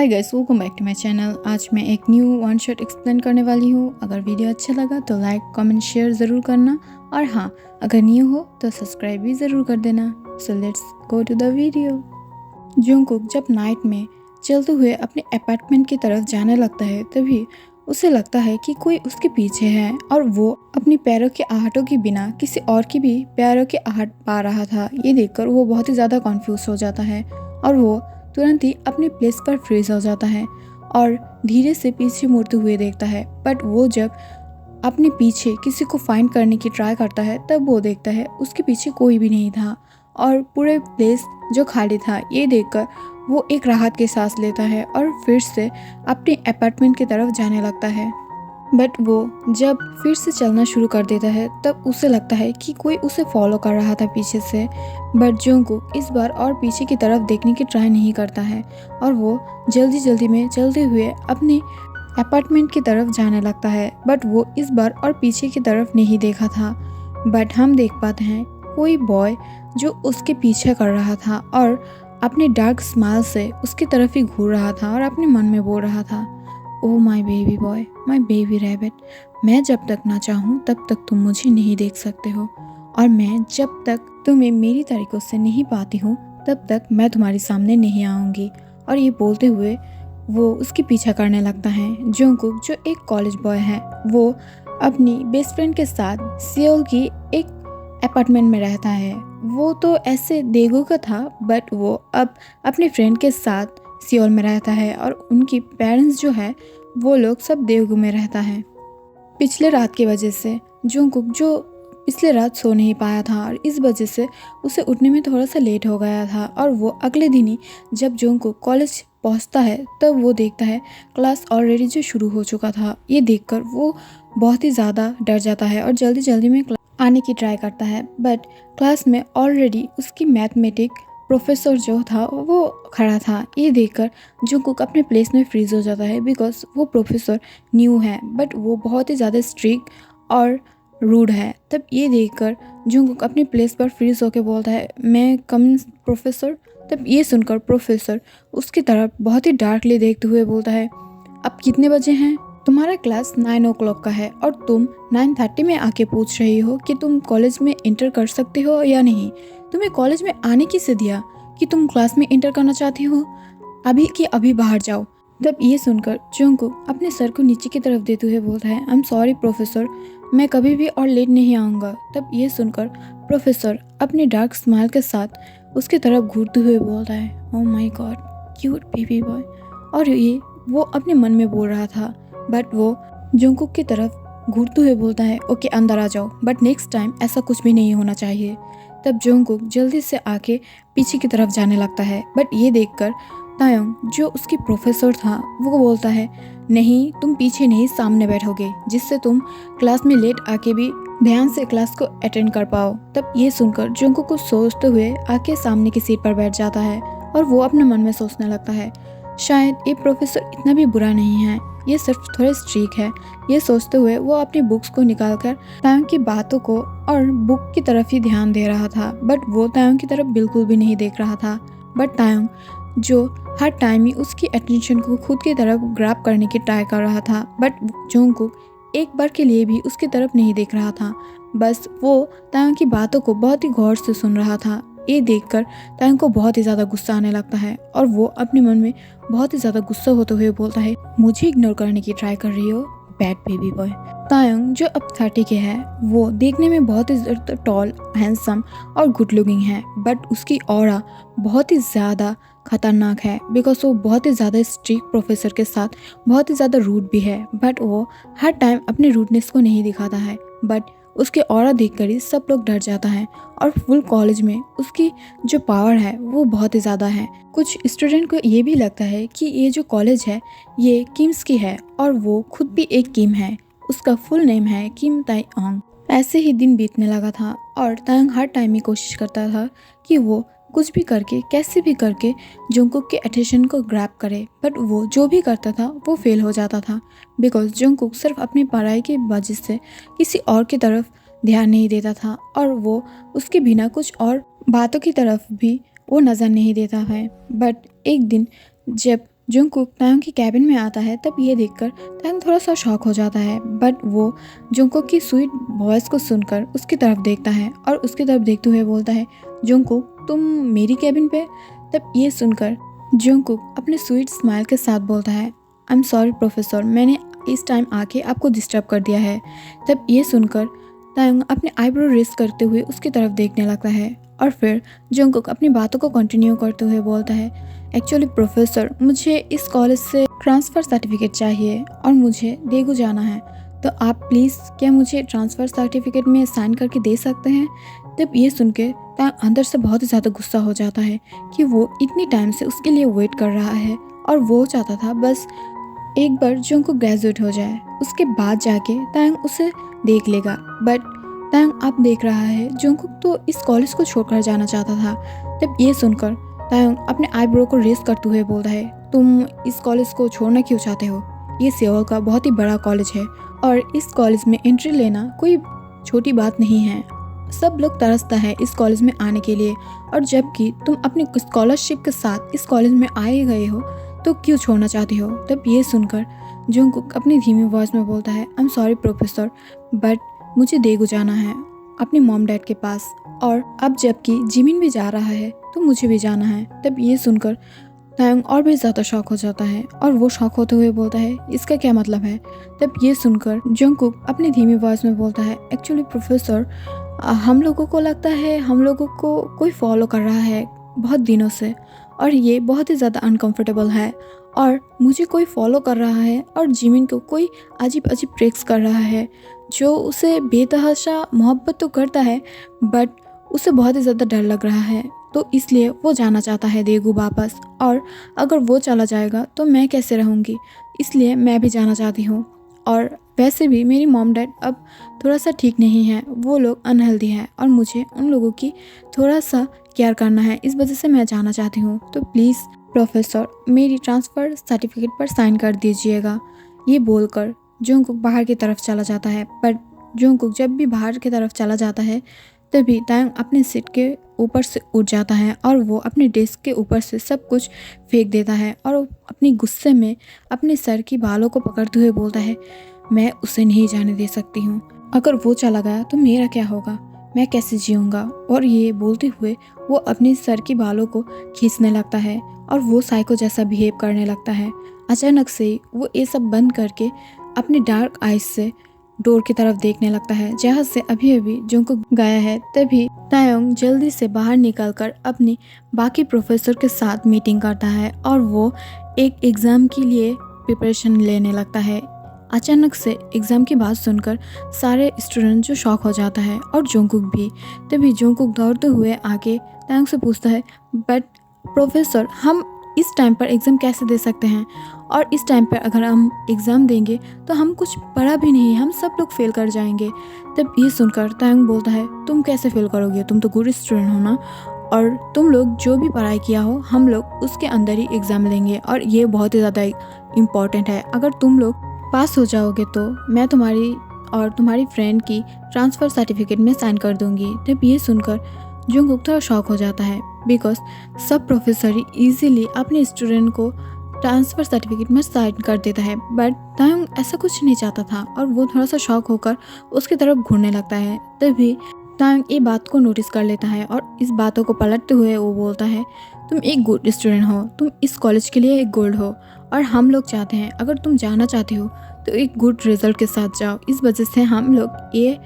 Hi guys, welcome back to my channel. आज मैं एक न्यू वन शॉट एक्सप्लेन करने वाली हूँ। अगर वीडियो अच्छा लगा तो लाइक कमेंट शेयर ज़रूर करना, और हाँ, अगर न्यू हो तो सब्सक्राइब भी ज़रूर कर देना। So let's go to the video. Jungkook जब नाइट में चलते हुए अपने अपार्टमेंट की तरफ जाने लगता है, तभी उसे लगता है कि कोई उसके पीछे है, और वो अपनी पैरों के आहटों के बिना किसी और की भी पैरों के आहट पा रहा था। ये देखकर वो बहुत ही ज़्यादा कन्फ्यूज हो जाता है, और वो तुरंत ही अपनी प्लेस पर फ्रीज हो जाता है और धीरे से पीछे मुड़ते हुए देखता है। बट वो जब अपने पीछे किसी को फाइंड करने की ट्राई करता है, तब वो देखता है उसके पीछे कोई भी नहीं था और पूरे प्लेस जो खाली था। ये देखकर वो एक राहत की सांस लेता है और फिर से अपने अपार्टमेंट की तरफ जाने लगता है। बट वो जब फिर से चलना शुरू कर देता है, तब उसे लगता है कि कोई उसे फॉलो कर रहा था पीछे से। बट जंगकुक इस बार और पीछे की तरफ देखने की ट्राई नहीं करता है, और वो जल्दी जल्दी में चलते हुए अपने अपार्टमेंट की तरफ जाने लगता है। बट वो इस बार और पीछे की तरफ नहीं देखा था, बट हम देख पाते हैं कोई बॉय जो उसके पीछे कर रहा था और अपने डार्क स्माइल से उसकी तरफ ही घूर रहा था और अपने मन में बोल रहा था, oh my baby boy, my baby rabbit, मैं जब तक ना चाहूँ तब तक तुम मुझे नहीं देख सकते हो, और मैं जब तक तुम्हें मेरी तरीकों से नहीं पाती हूँ तब तक मैं तुम्हारे सामने नहीं आऊँगी। और ये बोलते हुए वो उसके पीछा करने लगता है। जंगकुक जो एक कॉलेज बॉय है, वो अपनी बेस्ट फ्रेंड के साथ सियोल की एक अपार्टमेंट में रहता है। वो तो ऐसे देगू का था, बट वो अब अपने फ्रेंड के साथ सियोल में रहता है, और उनकी पेरेंट्स जो है वो लोग सब देवगू में रहता है। पिछले रात की वजह से जंगकुक जो पिछले रात सो नहीं पाया था, और इस वजह से उसे उठने में थोड़ा सा लेट हो गया था। और वो अगले दिन ही जब जंगकुक कॉलेज पहुंचता है, तब वो देखता है क्लास ऑलरेडी जो शुरू हो चुका था। ये देखकर वो बहुत ही ज़्यादा डर जाता है और जल्दी जल्दी में आने की ट्राई करता है। बट क्लास में ऑलरेडी उसकी मैथमेटिक प्रोफेसर जो था वो खड़ा था। ये देखकर जंगकुक अपने प्लेस में फ्रीज हो जाता है, बिकॉज वो प्रोफेसर न्यू है, बट वो बहुत ही ज़्यादा स्ट्रिक्ट और रूड है। तब ये देखकर जंगकुक अपने प्लेस पर फ्रीज होकर बोलता है, मैं कम प्रोफेसर। तब ये सुनकर प्रोफेसर उसकी तरफ बहुत ही डार्कली देखते हुए बोलता है, अब कितने बजे हैं? तुम्हारा क्लास 9 o'clock का है और तुम 9:30 में आके पूछ रही हो कि तुम कॉलेज में इंटर कर सकते हो या नहीं। तुम्हें कॉलेज में आने किसे दिया कि तुम क्लास में इंटर करना चाहती हो? अभी के अभी बाहर जाओ। तब ये सुनकर जंगकुक अपने सर को नीचे की तरफ देते हुए बोलता है, आई एम सॉरी प्रोफेसर, मैं कभी भी और लेट नहीं आऊँगा। तब ये सुनकर प्रोफेसर अपने डार्क स्माइल के साथ उसकी तरफ घूरते हुए बोलता है, oh my God, cute baby boy. और ये वो अपने मन में बोल रहा था, बट वो जंगकुक की तरफ घूरते हुए बोलता है, ओके अंदर आ जाओ, बट नेक्स्ट टाइम ऐसा कुछ भी नहीं होना चाहिए। तब जंगकुक जल्दी से आके पीछे की तरफ जाने लगता है, बट ये देखकर तायोंग जो उसकी प्रोफेसर था वो बोलता है, नहीं तुम पीछे नहीं सामने बैठोगे, जिससे तुम क्लास में लेट आके भी ध्यान से क्लास को अटेंड कर पाओ। तब ये सुनकर जंगकुक को सोचते हुए आके सामने की सीट पर बैठ जाता है, और वो अपने मन में सोचने लगता है, शायद ये प्रोफेसर इतना भी बुरा नहीं है, ये सिर्फ थोड़े स्ट्रिक्ट है। ये सोचते हुए वो अपनी बुक्स को निकालकर तायोंग की बातों को और बुक की तरफ ही ध्यान दे रहा था, बट वो तायोंग की तरफ बिल्कुल भी नहीं देख रहा था। बट तायोंग जो हर टाइम ही उसकी अटेंशन को खुद की तरफ ग्रैब करने की ट्राई कर रहा था, बट जंगकुक एक बार के लिए भी उसकी तरफ नहीं देख रहा था। बस वो तायोंग की बातों को बहुत ही गौर से सुन रहा था। ये देखकर तायोंग को बहुत ही ज़्यादा गुस्सा आने लगता है, और वो अपने मन में बहुत ही ज़्यादा गुस्सा होते हुए बोलता है, मुझे इग्नोर करने की ट्राई कर रही हो बैड बेबी बॉय। तायोंग जो अब 30 के है, वो देखने में बहुत ही टॉल, हैंडसम और गुड लुकिंग है, बट उसकी ऑरा बहुत ही ज़्यादा खतरनाक है, बिकॉज वो बहुत ही ज़्यादा स्ट्रिक्ट प्रोफेसर के साथ बहुत ही ज़्यादा रूड भी है। बट वो हर टाइम अपने रूडनेस को नहीं दिखाता है, बट उसके ऑरा देखकर ही सब लोग डर जाता है, और फुल कॉलेज में उसकी जो पावर है वो बहुत ही ज़्यादा है। कुछ स्टूडेंट को ये भी लगता है कि ये जो कॉलेज है ये किम्स की है, और वो खुद भी एक किम है। उसका फुल नेम है किम ताई-ओंग। ऐसे ही दिन बीतने लगा था, और तायोंग हर टाइम ही कोशिश करता था कि वो कुछ भी करके कैसे भी करके जंगकुक के अटेंशन को ग्रैब करे, बट वो जो भी करता था वो फेल हो जाता था, बिकॉज जंगकुक सिर्फ अपनी पढ़ाई की वजह से किसी और की तरफ ध्यान नहीं देता था, और वो उसके बिना कुछ और बातों की तरफ भी वो नज़र नहीं देता है। बट एक दिन जब जंगकुक तायंग की कैबिन में आता है तब ये देखकर तायंग थोड़ा सा शॉक हो जाता है, बट वो जंगकुक की स्वीट वॉइस को सुनकर उसकी तरफ देखता है और उसकी तरफ देखते हुए बोलता है, जंगकुक तुम मेरी कैबिन पे? तब ये सुनकर जंगकुक अपने स्वीट स्माइल के साथ बोलता है, आई एम सॉरी प्रोफेसर, मैंने इस टाइम आके आपको डिस्टर्ब कर दिया है। तब ये सुनकर तायंग अपने आईब्रो रेस करते हुए उसकी तरफ देखने लगता है और फिर जंगकुक अपनी बातों को कंटिन्यू करते हुए बोलता है, एक्चुअली प्रोफेसर मुझे इस कॉलेज से ट्रांसफ़र सर्टिफिकेट चाहिए और मुझे देगू जाना है, तो आप प्लीज़ क्या मुझे ट्रांसफ़र सर्टिफिकेट में साइन करके दे सकते हैं? तब ये सुन के तायंग अंदर से बहुत ही ज़्यादा गुस्सा हो जाता है कि वो इतनी टाइम से उसके लिए वेट कर रहा है और वो चाहता था बस एक बार जंगकुक ग्रेजुएट हो जाए, उसके बाद जाके तायंग उसे देख लेगा। बट तायंग अब देख रहा है जंगकुक तो इस कॉलेज को छोड़कर जाना चाहता था। तब ये सुनकर तायंग अपने आईब्रो को रेस करते हुए बोलता है, तुम इस कॉलेज को छोड़ना क्यों चाहते हो? ये सेओल का बहुत ही बड़ा कॉलेज है और इस कॉलेज में एंट्री लेना कोई छोटी बात नहीं है। सब लोग तरसता है इस कॉलेज में आने के लिए और जबकि तुम अपनी स्कॉलरशिप के साथ इस कॉलेज में आए गए हो तो क्यों छोड़ना चाहते हो? तब ये सुनकर जंगकुक अपनी धीमी वॉइस में बोलता है, I am sorry professor, but मुझे देगू जाना है अपने मॉम डैड के पास और अब जबकि जिमिन भी जा रहा है तो मुझे भी जाना है। तब ये सुनकर तायंग और भी ज़्यादा शॉक हो जाता है और वो शॉक होते हुए बोलता है, इसका क्या मतलब है? तब ये सुनकर जंगकुक अपनी धीमी वॉइस में बोलता है, एक्चुअली प्रोफेसर हम लोगों को लगता है हम लोगों को कोई फॉलो कर रहा है बहुत दिनों से और ये बहुत ही ज़्यादा अनकंफर्टेबल है और मुझे कोई फॉलो कर रहा है और जिमिन को कोई अजीब अजीब ट्रिक्स कर रहा है जो उसे बेतहाशा मोहब्बत तो करता है बट उसे बहुत ही ज़्यादा डर लग रहा है, तो इसलिए वो जाना चाहता है देगू वापस और अगर वो चला जाएगा तो मैं कैसे रहूँगी, इसलिए मैं भी जाना चाहती हूँ। और वैसे भी मेरी मॉम डैड अब थोड़ा सा ठीक नहीं है, वो लोग अनहेल्दी हैं और मुझे उन लोगों की थोड़ा सा केयर करना है, इस वजह से मैं जाना चाहती हूँ, तो प्लीज़ प्रोफेसर मेरी ट्रांसफ़र सर्टिफिकेट पर साइन कर दीजिएगा। ये बोलकर जंगकुक बाहर की तरफ चला जाता है, पर जंगकुक जब भी बाहर की तरफ चला जाता है तभी तायंग अपने सीट के ऊपर से उठ जाता है और वो अपने डेस्क के ऊपर से सब कुछ फेंक देता है और वो अपने गुस्से में अपने सर की बालों को पकड़ते हुए बोलता है, मैं उसे नहीं जाने दे सकती हूँ, अगर वो चला गया तो मेरा क्या होगा, मैं कैसे जीऊँगा। और ये बोलते हुए वो अपने सर की बालों को खींचने लगता है और वो साइको जैसा बिहेव करने लगता है। अचानक से ही वो ये सब बंद करके अपने डार्क आइज से डोर की तरफ देखने लगता है जहाँ से अभी अभी जंगकुक गया है। तभी तायंग जल्दी से बाहर निकलकर अपनी बाकी प्रोफेसर के साथ मीटिंग करता है और वो एक एग्ज़ाम के लिए प्रिपरेशन लेने लगता है। अचानक से एग्ज़ाम की बात सुनकर सारे स्टूडेंट जो शॉक हो जाता है और जंगकुक भी। तभी जंगकुक दौड़ते हुए आके तायंग से पूछता है, बट प्रोफेसर हम इस टाइम पर एग्ज़ाम कैसे दे सकते हैं और इस टाइम पर अगर हम एग्ज़ाम देंगे तो हम कुछ पढ़ा भी नहीं, हम सब लोग फेल कर जाएंगे। तब ये सुनकर तायंग बोलता है, तुम कैसे फेल करोगे, तुम तो गुड स्टूडेंट हो ना, और तुम लोग जो भी पढ़ाई किया हो हम लोग उसके अंदर ही एग्ज़ाम लेंगे और ये बहुत ही ज़्यादा इम्पॉर्टेंट है, अगर तुम लोग पास हो जाओगे तो मैं तुम्हारी और तुम्हारी फ्रेंड की ट्रांसफ़र सर्टिफिकेट में साइन कर दूँगी। तब ये सुनकर जंगकुक थोड़ा शॉक हो जाता है बिकॉज सब प्रोफेसर इजीली अपने स्टूडेंट को ट्रांसफ़र सर्टिफिकेट में साइन कर देता है, बट तायंग ऐसा कुछ नहीं चाहता था और वो थोड़ा सा शॉक होकर उसकी तरफ घूरने लगता है। तभी तायंग ये बात को नोटिस कर लेता है और इस बातों को पलटते हुए वो बोलता है, तुम एक गुड स्टूडेंट हो, तुम इस कॉलेज के लिए एक गोल्ड हो और हम लोग चाहते हैं अगर तुम जाना चाहती हो तो एक गुड रिजल्ट के साथ जाओ, इस वजह से हम लोग ये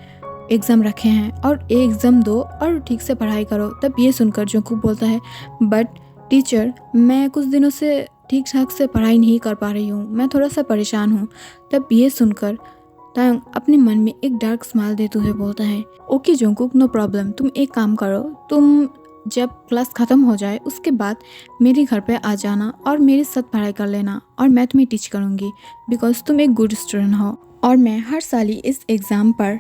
एग्ज़ाम रखे हैं और ये एग्ज़ाम दो और ठीक से पढ़ाई करो। तब ये सुनकर जंगकुक बोलता है, बट टीचर मैं कुछ दिनों से ठीक ठाक से पढ़ाई नहीं कर पा रही हूँ, मैं थोड़ा सा परेशान हूँ। तब ये सुनकर तायंग अपने मन में एक डार्क स्माइल देते हुए बोलता है, ओके जंगकुक नो प्रॉब्लम, तुम एक काम करो, तुम जब क्लास ख़त्म हो जाए उसके बाद मेरे घर पे आ जाना और मेरे साथ पढ़ाई कर लेना और मैं तुम्हें टीच करूँगी बिकॉज तुम एक गुड स्टूडेंट हो और मैं हर साल ही इस एग्ज़ाम पर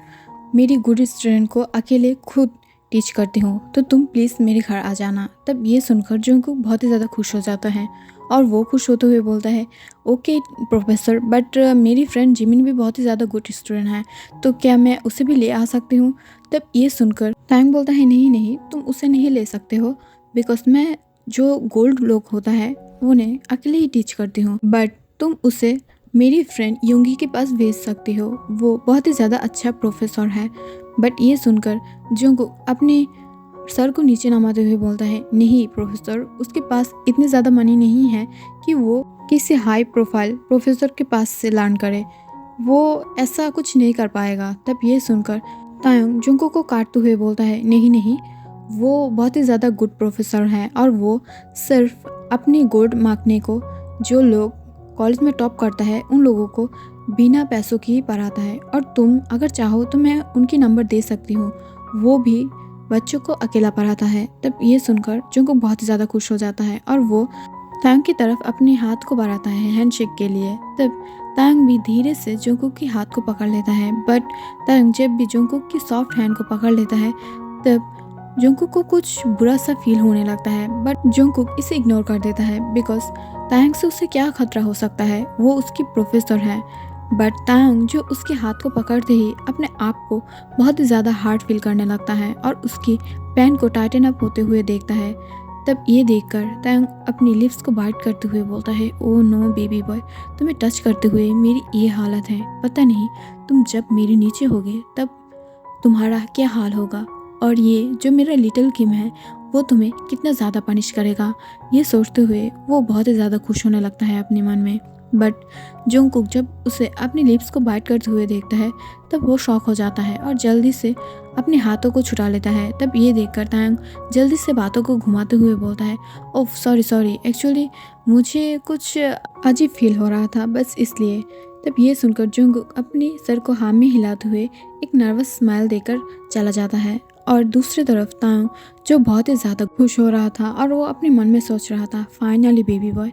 मेरी गुड स्टूडेंट को अकेले खुद टीच करती हूँ, तो तुम प्लीज़ मेरे घर आ जाना। तब ये सुनकर जंगकुक बहुत ही ज़्यादा खुश हो जाता है और वो खुश होते हुए बोलता है, ओके प्रोफेसर, बट मेरी फ्रेंड जिमिन भी बहुत ही ज़्यादा गुड स्टूडेंट है, तो क्या मैं उसे भी ले आ सकती हूँ? तब ये सुनकर तायंग बोलता है, नहीं नहीं तुम उसे नहीं ले सकते हो बिकॉज मैं जो गोल्ड लोग होता है उन्हें अकेले ही टीच करती हूँ, बट तुम उसे मेरी फ्रेंड योंगी के पास भेज सकती हो, वो बहुत ही ज़्यादा अच्छा प्रोफेसर है। बट ये सुनकर जंगकुक अपने सर को नीचे नमाते हुए बोलता है, नहीं प्रोफेसर, उसके पास इतनी ज़्यादा मनी नहीं है कि वो किसी हाई प्रोफाइल प्रोफेसर के पास से लर्न करे, वो ऐसा कुछ नहीं कर पाएगा। तब ये सुनकर तायोंग जंगकुक को काटते हुए बोलता है, नहीं नहीं, वो बहुत ही ज़्यादा गुड प्रोफेसर है और वो सिर्फ अपनी गोल्ड मांगने को, जो लोग कॉलेज में टॉप करता है उन लोगों को बिना पैसों की ही पढ़ाता है, और तुम अगर चाहो तो मैं उनकी नंबर दे सकती हूँ, वो भी बच्चों को अकेला पढ़ाता है। तब ये सुनकर जंगकुक बहुत ही ज़्यादा खुश हो जाता है और वो तायोंग की तरफ अपने हाथ को बढ़ाता है हैंडशेक के लिए। तब तायोंग भी धीरे से जंगकुक के हाथ को पकड़ लेता है, बट तायोंग जब भी जंगकुक की सॉफ्ट हैंड को पकड़ लेता है तब जंगकुक को कुछ बुरा सा फील होने लगता है, बट जंगकुक इसे इग्नोर कर देता है बिकॉज तायोंग से उसे क्या खतरा हो सकता है, वो उसकी प्रोफेसर है। बट तायोंग जो उसके हाथ को पकड़ते ही अपने आप को बहुत ही ज़्यादा हार्ड फील करने लगता है और उसकी पैंट को टाइटन अप होते हुए देखता है। तब ये देखकर तायोंग अपनी लिप्स को बाइट करते हुए बोलता है, ओह नो बेबी बॉय, तुम्हें टच करते हुए मेरी ये हालत है, पता नहीं तुम जब मेरे नीचे होगे तब तुम्हारा क्या हाल होगा, और ये जो मेरा लिटिल किम है वो तुम्हें कितना ज़्यादा पनिश करेगा। ये सोचते हुए वो बहुत ही ज़्यादा खुश होने लगता है अपने मन में। बट जंगकुक जब उसे अपनी लिप्स को बाइट करते हुए देखता है तब वो शॉक हो जाता है और जल्दी से अपने हाथों को छुटा लेता है। तब ये देखकर तायोंग जल्दी से बातों को घुमाते हुए बोलता है, ओह सॉरी, एक्चुअली मुझे कुछ अजीब फील हो रहा था, बस इसलिए। तब ये सुनकर जंगकुक अपनी सर को हाँ में हिलाते हुए एक नर्वस स्माइल देकर चला जाता है, और दूसरी तरफ तायोंग जो बहुत ही ज़्यादा खुश हो रहा था और वो अपने मन में सोच रहा था, फाइनली बेबी बॉय,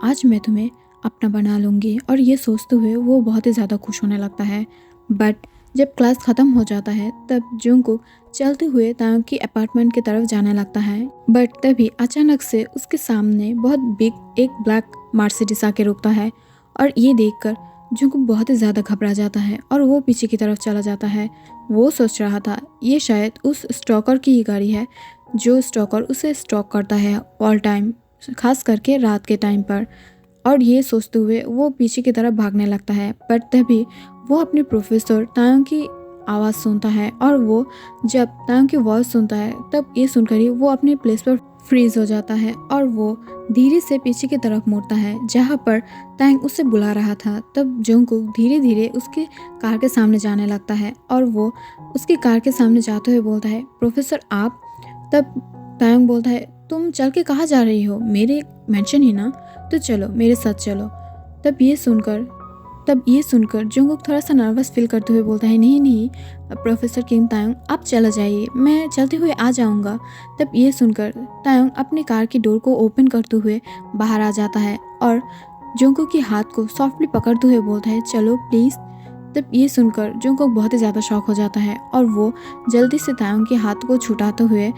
आज मैं तुम्हें अपना बना लूँगी, और ये सोचते हुए वो बहुत ही ज़्यादा खुश होने लगता है। बट जब क्लास ख़त्म हो जाता है तब जंगकुक चलते हुए तायोंग की अपार्टमेंट की तरफ जाने लगता है, बट तभी अचानक से उसके सामने बहुत बिग एक ब्लैक मर्सिडीज आके रुकता है, और ये देखकर जंगकुक बहुत ही ज़्यादा घबरा जाता है और वो पीछे की तरफ चला जाता है। वो सोच रहा था ये शायद उस स्टॉकर की ही गाड़ी है, जो स्टॉकर उसे स्टॉक करता है ऑल टाइम, खास करके रात के टाइम पर। और ये सोचते हुए वो पीछे की तरफ भागने लगता है, पर तभी वो अपने प्रोफेसर तायोंग की आवाज़ सुनता है, और वो जब तायोंग की वॉइस सुनता है तब ये सुनकर ही वो अपने प्लेस पर फ्रीज हो जाता है और वो धीरे से पीछे की तरफ मुड़ता है जहाँ पर तायोंग उसे बुला रहा था। तब जंगकुक धीरे धीरे उसके कार के सामने जाने लगता है और वो उसकी कार के सामने जाते हुए बोलता है, प्रोफेसर आप। तब तायोंग बोलता है, तुम चल के कहाँ जा रही हो, मेरे मेंशन ही ना, तो चलो मेरे साथ चलो। तब ये सुनकर जंगकुक थोड़ा सा नर्वस फील करते हुए बोलता है, नहीं प्रोफेसर किम तायोंग, आप चला जाइए, मैं चलते हुए आ जाऊंगा। तब ये सुनकर तायोंग अपने कार की डोर को ओपन करते हुए बाहर आ जाता है और जंगकुक के हाथ को सॉफ्टली पकड़ते हुए बोलता है, चलो प्लीज़। तब ये सुनकर जंगकुक बहुत ही ज़्यादा शॉक हो जाता है और वो जल्दी से तायोंग के हाथ को छुटाते हुए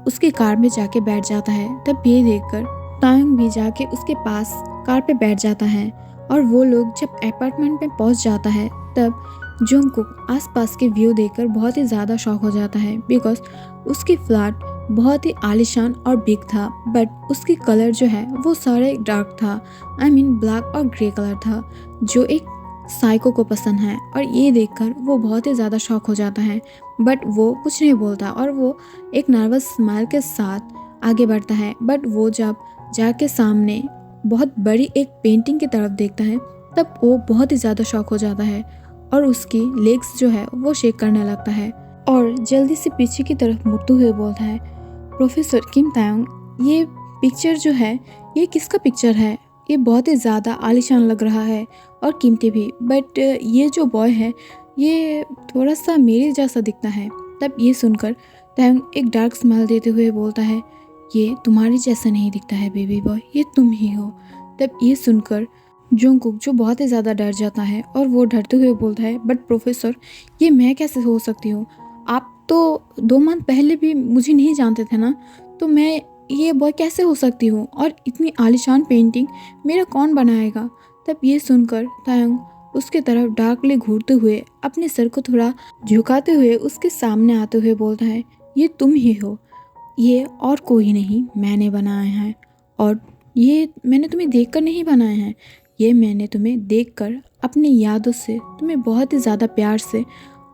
उसकी कार में जाके बैठ जाता है। तब ये देखकर तायोंग भी जाके उसके पास कार पे बैठ जाता है, और वो लोग जब अपार्टमेंट में पहुंच जाता है तब जंगकुक आसपास के व्यू देखकर बहुत ही ज़्यादा शॉक हो जाता है, बिकॉज उसकी फ्लैट बहुत ही आलीशान और बिग था, बट उसकी कलर जो है वो सारे डार्क था, आई मीन ब्लैक और ग्रे कलर था, जो एक साइको को पसंद है। और ये देखकर वो बहुत ही ज़्यादा शॉक हो जाता है, बट वो कुछ नहीं बोलता और वो एक नर्वस स्माइल के साथ आगे बढ़ता है। बट वो जब जाके सामने बहुत बड़ी एक पेंटिंग की तरफ देखता है तब वो बहुत ही ज़्यादा शॉक हो जाता है और उसकी लेग्स जो है वो शेक करने लगता है और जल्दी से पीछे की तरफ मुड़ते हुए बोलता है, प्रोफेसर किम तायोंग, ये पिक्चर जो है ये किसका पिक्चर है? ये बहुत ही ज़्यादा आलीशान लग रहा है और कीमती भी, बट ये जो बॉय है ये थोड़ा सा मेरे जैसा दिखता है। तब ये सुनकर तायोंग एक डार्क स्माइल देते हुए बोलता है, ये तुम्हारे जैसा नहीं दिखता है बेबी बॉय, ये तुम ही हो। तब ये सुनकर जंगकुक जो बहुत ही ज़्यादा डर जाता है और वो डरते हुए बोलता है, बट प्रोफेसर ये मैं कैसे हो सकती हूँ? आप तो 2 मंथ पहले भी मुझे नहीं जानते थे ना, तो मैं ये बॉय कैसे हो सकती हूँ? और इतनी आलीशान पेंटिंग मेरा कौन बनाएगा? तब ये सुनकर तायोंग उसके तरफ डार्कली घूरते हुए अपने सर को थोड़ा झुकाते हुए उसके सामने आते हुए बोलता है, ये तुम ही हो, ये और कोई नहीं, मैंने बनाया है, और ये मैंने तुम्हें देखकर नहीं बनाए हैं, ये मैंने तुम्हें देखकर अपनी यादों से तुम्हें बहुत ही ज़्यादा प्यार से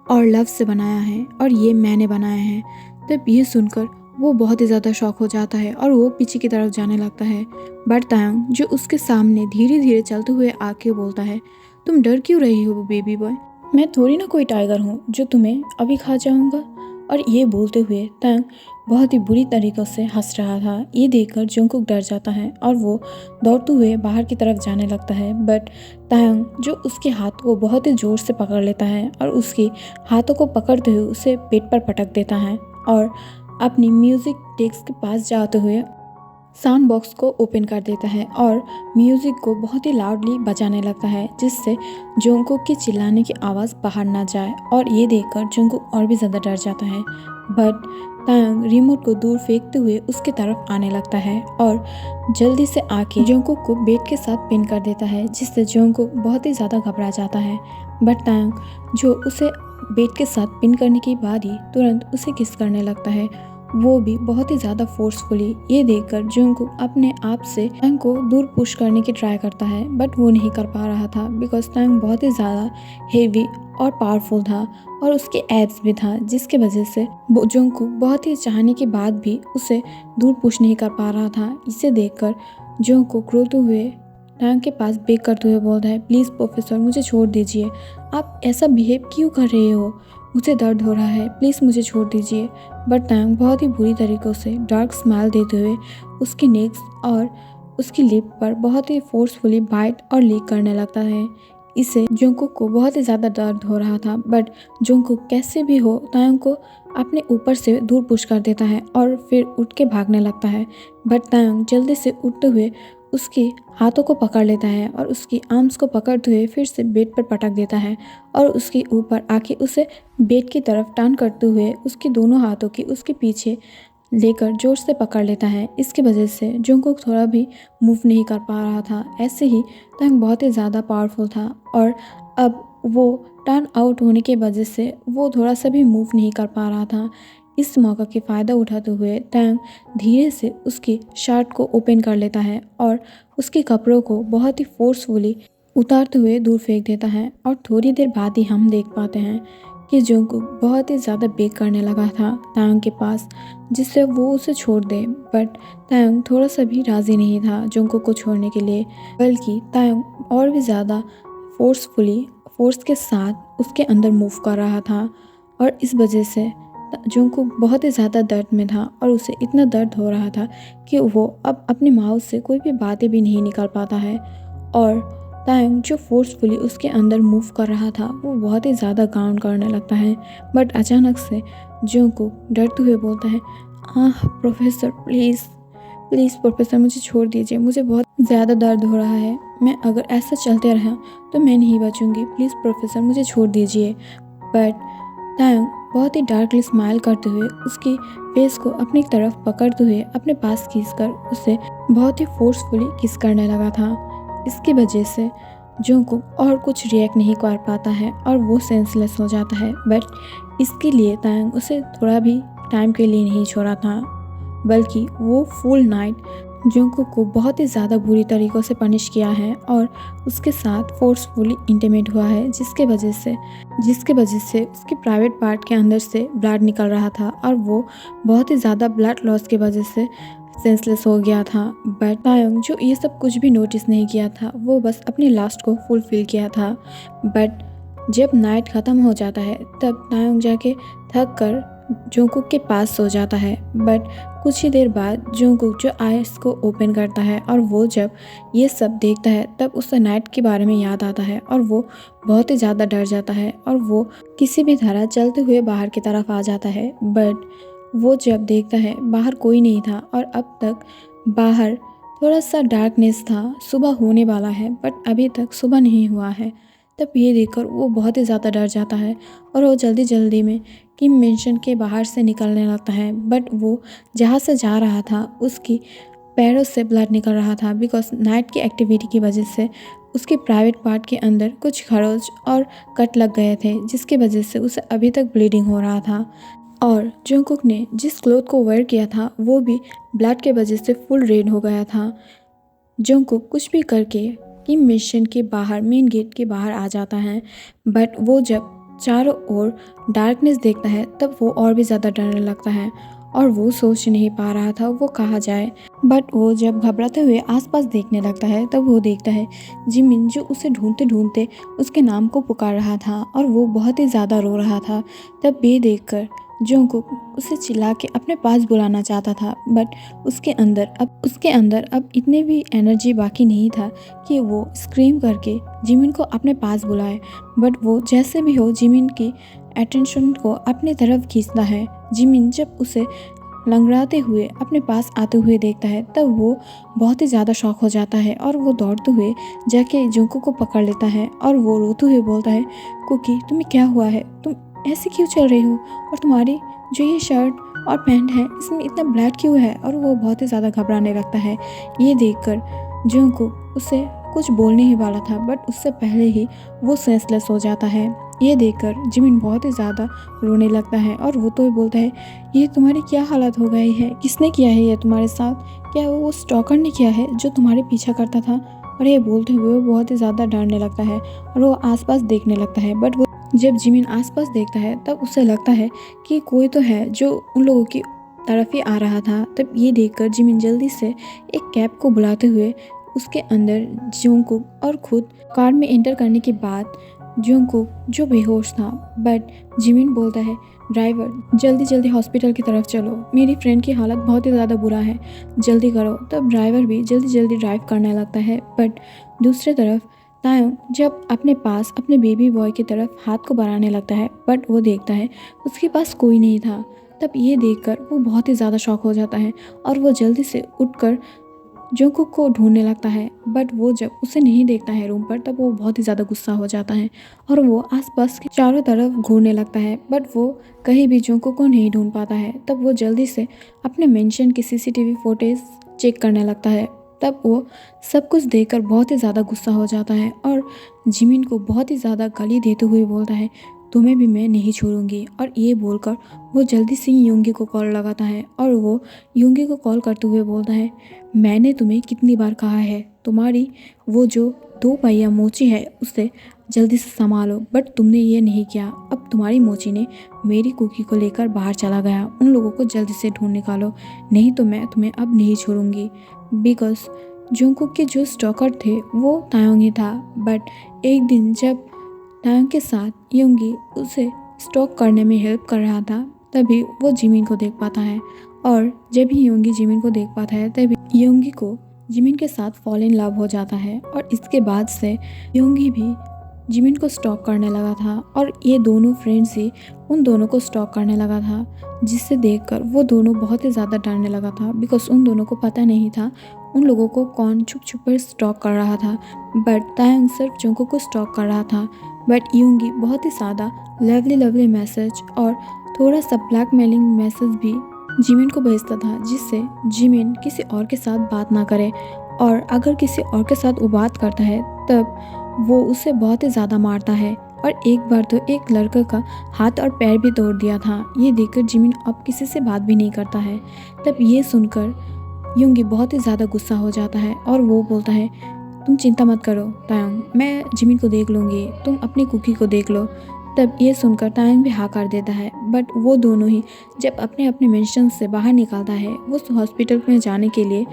और लव से बनाया है और ये मैंने बनाया है। तब ये सुनकर वो बहुत ही ज़्यादा शॉक हो जाता है और वो पीछे की तरफ जाने लगता है। बट तायंग जो उसके सामने धीरे धीरे चलते हुए आके बोलता है, तुम डर क्यों रही हो बेबी बॉय? मैं थोड़ी ना कोई टाइगर हूँ जो तुम्हें अभी खा जाऊँगा। और ये बोलते हुए तायंग बहुत ही बुरी तरीक़ों से हंस रहा था। ये देखकर जंगकुक डर जाता है और वो दौड़ते हुए बाहर की तरफ जाने लगता है। बट तायंग जो उसके हाथ को बहुत ही ज़ोर से पकड़ लेता है और उसके हाथों को पकड़ते हुए उसे पेट पर पटक देता है और अपनी म्यूज़िक डेस्क के पास जाते हुए साउंड बॉक्स को ओपन कर देता है और म्यूज़िक को बहुत ही लाउडली बजाने लगता है, जिससे जंगकुक की चिल्लाने की आवाज़ बाहर ना जाए। और ये देखकर जंगकुक और भी ज़्यादा डर जाता है। बट तायंग रिमोट को दूर फेंकते हुए उसके तरफ आने लगता है और जल्दी से आके जंगकुक को बेड के साथ पिन कर देता है, जिससे जंगकुक बहुत ही ज़्यादा घबरा जाता है। बट तायंग जो उसे बेड के साथ पिन करने के बाद ही तुरंत उसे किस करने लगता है, वो भी बहुत ही ज़्यादा फोर्सफुली। ये देखकर जंगकुक अपने आप से तायंग को दूर पुश करने की ट्राई करता है, बट वो नहीं कर पा रहा था बिकॉज तायंग बहुत ही ज़्यादा हेवी और पावरफुल था और उसके एब्स भी था, जिसके वजह से जंगकुक बहुत ही चाहने के बाद भी उसे दूर पुश नहीं कर पा रहा था। इसे देखकर जंगकुक रोते हुए तायंग के पास बेग करते हुए बोलता है, प्लीज़ प्रोफेसर मुझे छोड़ दीजिए, आप ऐसा बिहेव क्यों कर रहे हो, मुझे दर्द हो रहा है, प्लीज़ मुझे छोड़ दीजिए। बट तायंग बहुत ही बुरी तरीक़ों से डार्क स्माइल देते हुए उसकी नेक्स और उसकी लिप पर बहुत ही फोर्सफुली बाइट और लीक करने लगता है। इससे जंगकुक को बहुत ही ज़्यादा दर्द हो रहा था। बट जंगकुक कैसे भी हो तायंग को अपने ऊपर से दूर पुश कर देता है और फिर उठ के भागने लगता है। बट तायंग जल्दी से उठते हुए उसके हाथों को पकड़ लेता है और उसकी आर्म्स को पकड़ते हुए फिर से बेड पर पटक देता है और उसके ऊपर आके उसे बेड की तरफ टर्न करते हुए उसके दोनों हाथों की उसके पीछे लेकर जोर से पकड़ लेता है। इसकी वजह से जंगकुक थोड़ा भी मूव नहीं कर पा रहा था। ऐसे ही तायंग बहुत ही ज़्यादा पावरफुल था और अब वो टर्न आउट होने की वजह से वो थोड़ा सा भी मूव नहीं कर पा रहा था। इस मौका के फ़ायदा उठाते हुए तायंग धीरे से उसकी शर्ट को ओपन कर लेता है और उसके कपड़ों को बहुत ही फोर्सफुली उतारते हुए दूर फेंक देता है। और थोड़ी देर बाद ही हम देख पाते हैं कि जंगकुक बहुत ही ज़्यादा बेग करने लगा था तायंग के पास, जिससे वो उसे छोड़ दे। बट तायंग थोड़ा सा भी राज़ी नहीं था जंगकुक को छोड़ने के लिए, बल्कि तायंग और भी ज़्यादा फोर्स के साथ उसके अंदर मूव कर रहा था। और इस वजह से जंगकुक बहुत ही ज़्यादा दर्द में था और उसे इतना दर्द हो रहा था कि वो अब अपने माउथ से कोई भी बातें भी नहीं निकाल पाता है। और तायंग जो फोर्सफुली उसके अंदर मूव कर रहा था वो बहुत ही ज़्यादा काउंट करने लगता है। बट अचानक से जंगकुक डरते हुए बोलता है, प्रोफेसर प्लीज़ प्लीज़ प्रोफेसर मुझे छोड़ दीजिए, मुझे बहुत ज़्यादा दर्द हो रहा है, मैं अगर ऐसा चलते रहा तो मैं नहीं बचूंगी, प्लीज़ प्रोफेसर मुझे छोड़ दीजिए। बट तायंग बहुत ही डार्कली स्माइल करते हुए उसकी फेस को अपनी तरफ पकड़ते हुए अपने पास खींचकर उसे बहुत ही फोर्सफुली किस करने लगा था। इसकी वजह से जंगकुक और कुछ रिएक्ट नहीं कर पाता है और वो सेंसलेस हो जाता है। बट इसके लिए तायंग उसे थोड़ा भी टाइम के लिए नहीं छोड़ा था, बल्कि वो फुल नाइट जंगकुक को बहुत ही ज़्यादा बुरी तरीक़ों से पनिश किया है और उसके साथ फोर्सफुली इंटीमेट हुआ है, जिसके वजह से उसके प्राइवेट पार्ट के अंदर से ब्लड निकल रहा था और वो बहुत ही ज़्यादा ब्लड लॉस की वजह से सेंसलेस हो गया था। बट तायंग जो ये सब कुछ भी नोटिस नहीं किया था, वो बस अपनी लास्ट को फुलफिल किया था। बट जब नाइट ख़त्म हो जाता है तब तायंग जाके थक कर जंगकुक के पास सो जाता है। बट कुछ ही देर बाद जंगकुक जो आइज़ को ओपन करता है और वो जब ये सब देखता है तब उसे नाइट के बारे में याद आता है और वो बहुत ही ज़्यादा डर जाता है और वो किसी भी तरह चलते हुए बाहर की तरफ आ जाता है। बट वो जब देखता है बाहर कोई नहीं था और अब तक बाहर थोड़ा सा डार्कनेस था, सुबह होने वाला है बट अभी तक सुबह नहीं हुआ है। तब ये देखकर वो बहुत ही ज़्यादा डर जाता है और वो जल्दी जल्दी में किम मेंशन के बाहर से निकलने लगता है। बट वो जहाँ से जा रहा था उसकी पैरों से ब्लड निकल रहा था, बिकॉज नाइट की एक्टिविटी की वजह से उसके प्राइवेट पार्ट के अंदर कुछ खरोच और कट लग गए थे, जिसकी वजह से उसे अभी तक ब्लीडिंग हो रहा था। और जंगकुक ने जिस क्लोथ को वेयर किया था वो भी ब्लड के वजह से फुल रेड हो गया था। जंगकुक कुछ भी करके किम मिशन के बाहर मेन गेट के बाहर आ जाता है। बट वो जब चारों ओर डार्कनेस देखता है तब वो और भी ज़्यादा डरने लगता है और वो सोच नहीं पा रहा था वो कहाँ जाए। बट वो जब घबराते हुए आसपास देखने लगता है तब वो देखता है जिमिन जो उसे ढूंढते ढूंढते उसके नाम को पुकार रहा था और वो बहुत ही ज़्यादा रो रहा था। तब ये देखकर जंगकुक उसे चिल्ला के अपने पास बुलाना चाहता था बट उसके अंदर अब इतने भी एनर्जी बाकी नहीं था कि वो स्क्रीम करके जिमिन को अपने पास बुलाए। बट वो जैसे भी हो जिमिन की अटेंशन को अपनी तरफ खींचता है। जिमिन जब उसे लंगड़ाते हुए अपने पास आते हुए देखता है तब वो बहुत ही ज़्यादा शॉक हो जाता है और वो दौड़ते हुए जाके जंगकुक को पकड़ लेता है और वो रोते हुए बोलता है, कुकी तुम्हें क्या हुआ है, तुम ऐसे क्यों चल रही हो और तुम्हारी जो ये शर्ट और पैंट है इसमें इतना ब्लड क्यों है। और वो बहुत ही ज़्यादा घबराने लगता है। ये देखकर जंगकुक उसे कुछ बोलने ही वाला था बट उससे पहले ही वो सेंसलेस हो जाता है। ये देखकर जिमिन बहुत ही ज़्यादा रोने लगता है और वो तो बोलता है, ये तुम्हारी क्या हालत हो गई है, किसने किया है ये तुम्हारे साथ, क्या वो स्टॉकर ने किया है जो तुम्हारे पीछा करता था। और ये बोलते हुए वो बहुत ही ज़्यादा डरने लगता है और वो आसपास देखने लगता है। बट वो जब जिमिन आसपास देखता है तब उसे लगता है कि कोई तो है जो उन लोगों की तरफ ही आ रहा था। तब ये देखकर जिमिन जल्दी से एक कैब को बुलाते हुए उसके अंदर जंगकुक और खुद कार में एंटर करने के बाद जंगकुक जो बेहोश था बट जिमिन बोलता है, ड्राइवर जल्दी जल्दी हॉस्पिटल की तरफ चलो, मेरी फ्रेंड की हालत बहुत ही ज़्यादा बुरा है, जल्दी करो। तब ड्राइवर भी जल्दी जल्दी ड्राइव करने लगता है। बट दूसरी तरफ तायोंग जब अपने पास अपने बेबी बॉय की तरफ हाथ को बढ़ाने लगता है बट वो देखता है उसके पास कोई नहीं था। तब ये देखकर वो बहुत ही ज़्यादा शॉक हो जाता है और वो जल्दी से उठकर जंगकुक को ढूंढने लगता है। बट वो जब उसे नहीं देखता है रूम पर तब वो बहुत ही ज़्यादा गुस्सा हो जाता है और वो आसपास के चारों तरफ घूरने लगता है बट वो कहीं भी जंगकुक को नहीं ढूंढ पाता है। तब वो जल्दी से अपने मेंशन की सीसीटीवी फुटेज चेक करने लगता है। तब वो सब कुछ देखकर बहुत ही ज़्यादा गुस्सा हो जाता है और जिमिन को बहुत ही ज़्यादा गाली देते हुए बोलता है, तुम्हें भी मैं नहीं छोड़ूंगी। और ये बोलकर वो जल्दी से योंगी को कॉल लगाता है और वो योंगी को कॉल करते हुए बोलता है, मैंने तुम्हें कितनी बार कहा है तुम्हारी वो जो 2 पहिया मोची है उसे जल्दी से संभालो, बट तुमने ये नहीं किया। अब तुम्हारी मोची ने मेरी कुकी को लेकर बाहर चला गया, उन लोगों को जल्दी से ढूंढ निकालो, नहीं तो मैं तुम्हें अब नहीं छोड़ूंगी। बिकॉज जंगकुक के जो स्टॉकर थे वो तायोंग ही था। बट एक दिन जब तायोंग के साथ योंगी उसे स्टॉक करने में हेल्प कर रहा था तभी वो जिमिन को देख पाता है और जब ही योंगी जिमिन को देख पाता है तभी योंगी को जिमिन के साथ फॉल इन लव हो जाता है। और इसके बाद से योंगी भी जिमिन को स्टॉक करने लगा था और ये दोनों फ्रेंड्स ही उन दोनों को स्टॉक करने लगा था, जिससे देखकर वो दोनों बहुत ही ज़्यादा डरने लगा था। बिकॉज उन दोनों को पता नहीं था उन लोगों को कौन छुप छुप कर स्टॉक कर रहा था। बट तायंग सिर्फ जंगकुक को स्टॉक कर रहा था। बट योंगी बहुत ही सादा लवली मैसेज और थोड़ा सा ब्लैकमेलिंग मैसेज भी जिमिन को भेजता था, जिससे जिमिन किसी और के साथ बात ना करे और अगर किसी और के साथ वो बात करता है तब वो उसे बहुत ही ज़्यादा मारता है। और एक बार तो एक लड़के का हाथ और पैर भी तोड़ दिया था। ये देखकर जिमिन अब किसी से बात भी नहीं करता है। तब ये सुनकर योंगी बहुत ही ज़्यादा गुस्सा हो जाता है और वो बोलता है, तुम चिंता मत करो तायंग, मैं जिमिन को देख लूँगी, तुम अपनी कुकी को देख लो। तब ये सुनकर तायंग भी हाँ कर देता है। बट वो दोनों ही जब अपने अपने मेंशन से बाहर निकलता है वो हॉस्पिटल में जाने के लिए,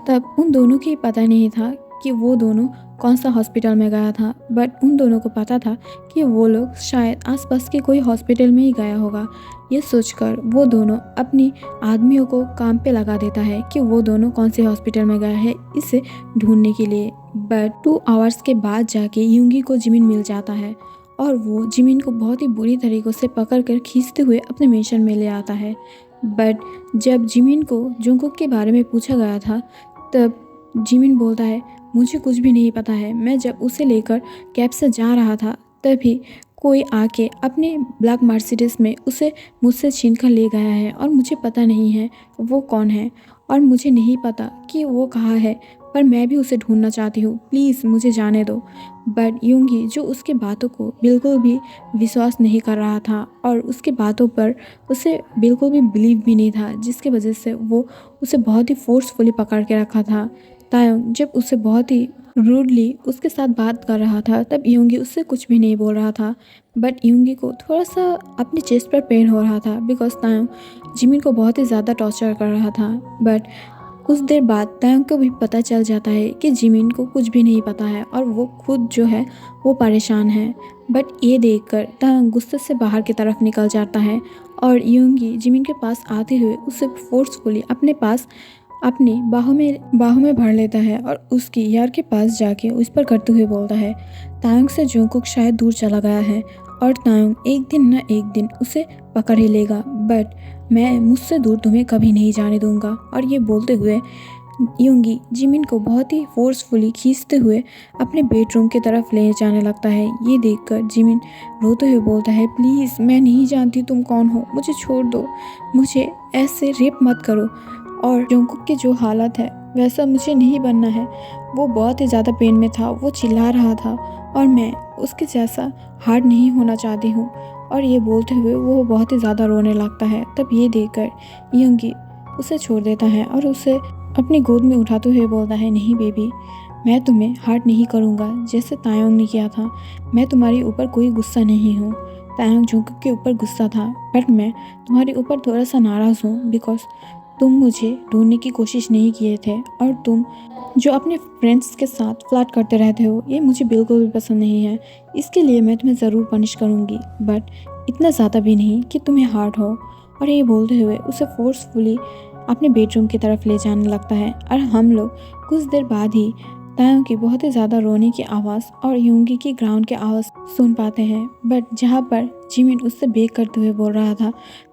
तब उन दोनों की पता नहीं था कि वो दोनों कौन सा हॉस्पिटल में गया था। बट उन दोनों को पता था कि वो लोग शायद आसपास के कोई हॉस्पिटल में ही गया होगा। ये सोचकर वो दोनों अपनी आदमियों को काम पे लगा देता है कि वो दोनों कौन से हॉस्पिटल में गया है इसे ढूंढने के लिए। बट 2 आवर्स के बाद जाके योंगी को जिमिन मिल जाता है और वो जिमिन को बहुत ही बुरी तरीक़ों से पकड़कर खींचते हुए अपने मेंशन में ले आता है। बट जब जिमिन को जंगकुक के बारे में पूछा गया था तब जिमिन बोलता है, मुझे कुछ भी नहीं पता है, मैं जब उसे लेकर कैब से जा रहा था तभी कोई आके अपने ब्लैक मर्सिडीज में उसे मुझसे छीन कर ले गया है और मुझे पता नहीं है वो कौन है और मुझे नहीं पता कि वो कहाँ है, पर मैं भी उसे ढूंढना चाहती हूँ, प्लीज़ मुझे जाने दो। बट योंगी जो उसके बातों को बिल्कुल भी विश्वास नहीं कर रहा था और उसके बातों पर उसे बिल्कुल भी बिलीव भी नहीं था, जिसके वजह से वो उसे बहुत ही फोर्सफुली पकड़ के रखा था। तायोंग जब उसे बहुत ही रूडली उसके साथ बात कर रहा था तब योंगी उससे कुछ भी नहीं बोल रहा था। बट योंगी को थोड़ा सा अपने चेस्ट पर पेन हो रहा था बिकॉज तायोंग जिमिन को बहुत ही ज़्यादा टॉर्चर कर रहा था। बट कुछ देर बाद तायोंग को भी पता चल जाता है कि जिमिन को कुछ भी नहीं पता है और वो खुद जो है वो परेशान है। बट ये देखकर तायोंग गुस्से से बाहर की तरफ निकल जाता है और योंगी जिमिन के पास आते हुए उसे फोर्सफुली अपने पास अपनी बाहों में भर लेता है और उसकी यार के पास जाके उस पर करते हुए बोलता है तायोंग से जोंगकुक शायद दूर चला गया है और तायोंग एक दिन न एक दिन उसे पकड़ ही लेगा, बट मैं मुझसे दूर तुम्हें कभी नहीं जाने दूंगा। और ये बोलते हुए योंगी जिमिन को बहुत ही फोर्सफुली खींचते हुए अपने बेडरूम की तरफ ले जाने लगता है। ये देखकर जिमिन रोते हुए बोलता है प्लीज़ मैं नहीं जानती तुम कौन हो, मुझे छोड़ दो, मुझे ऐसे रेप मत करो। और जोंगकुक की जो हालत है वैसा मुझे नहीं बनना है। वो बहुत ही ज़्यादा पेन में था, वो चिल्ला रहा था और मैं उसके जैसा हार्ड नहीं होना चाहती हूँ। और ये बोलते हुए वो बहुत ही ज़्यादा रोने लगता है। तब ये देखकर योंगी उसे छोड़ देता है और उसे अपनी गोद में उठाते हुए बोलता है नहीं बेबी, मैं तुम्हें हार्ड नहीं करूँगा जैसे तायोंग ने किया था। मैं तुम्हारे ऊपर कोई गुस्सा नहीं हूँ। तायोंग जोंगकुक के ऊपर गुस्सा था बट मैं तुम्हारे ऊपर थोड़ा सा नाराज़ हूँ बिकॉज तुम मुझे ढूंढने की कोशिश नहीं किए थे और तुम जो अपने फ्रेंड्स के साथ फ्लर्ट करते रहते हो ये मुझे बिल्कुल भी पसंद नहीं है। इसके लिए मैं तुम्हें ज़रूर पनिश करूँगी बट इतना ज़्यादा भी नहीं कि तुम्हें हार्ड हो। और ये बोलते हुए उसे फोर्सफुली अपने बेडरूम की तरफ ले जाने लगता है और हम लोग कुछ देर बाद ही तायोंग की बहुत ही ज़्यादा रोने की आवाज़ और योंगी की ग्राउंड की आवाज़ सुन पाते हैं। बट जहाँ पर जिमिन उससे बेग करते हुए बोल रहा था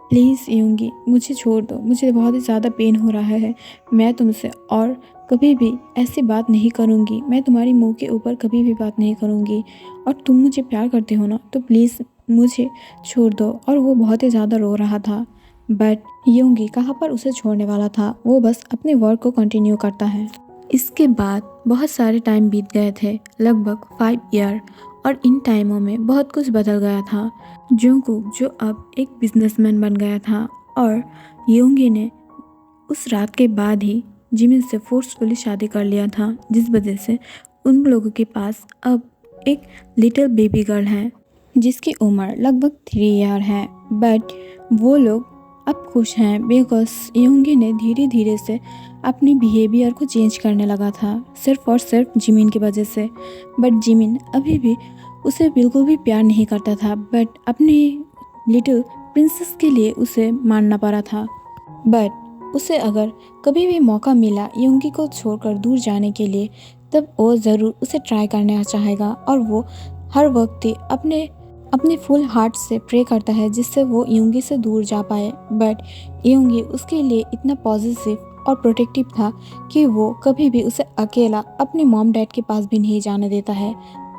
प्लीज़ योंगी मुझे छोड़ दो, मुझे बहुत ही ज़्यादा पेन हो रहा है, मैं तुमसे और कभी भी ऐसी बात नहीं करूँगी, मैं तुम्हारी मुंह के ऊपर कभी भी बात नहीं करूँगी और तुम मुझे प्यार करते हो ना तो प्लीज़ मुझे छोड़ दो। और वो बहुत ही ज़्यादा रो रहा था बट योंगी कहाँ पर उसे छोड़ने वाला था, वो बस अपने वर्क को कंटिन्यू करता है। इसके बाद बहुत सारे टाइम बीत गए थे, लगभग 5 ईयर, और इन टाइमों में बहुत कुछ बदल गया था। जोंगकुक जो अब एक बिजनेसमैन बन गया था और योंगी ने उस रात के बाद ही जिमिन से फोर्सफुली शादी कर लिया था जिस वजह से उन लोगों के पास अब एक लिटिल बेबी गर्ल है जिसकी उम्र लगभग 3 ईयर है। बट वो लोग अब खुश हैं बिकॉज योंगी ने धीरे धीरे से अपने बिहेवियर को चेंज करने लगा था सिर्फ और सिर्फ जिमिन की वजह से। बट जिमिन अभी भी उसे बिल्कुल भी प्यार नहीं करता था बट अपनी लिटिल प्रिंसेस के लिए उसे मानना पड़ा था। बट उसे अगर कभी भी मौका मिला योंगी को छोड़कर दूर जाने के लिए तब वो ज़रूर उसे ट्राई करना चाहेगा और वो हर वक्त ही अपने फुल हार्ट से प्रे करता है जिससे वो योंगी से दूर जा पाए। बट योंगी उसके लिए इतना पॉजिटिव और प्रोटेक्टिव था कि वो कभी भी उसे अकेला अपने मॉम डैड के पास भी नहीं जाने देता है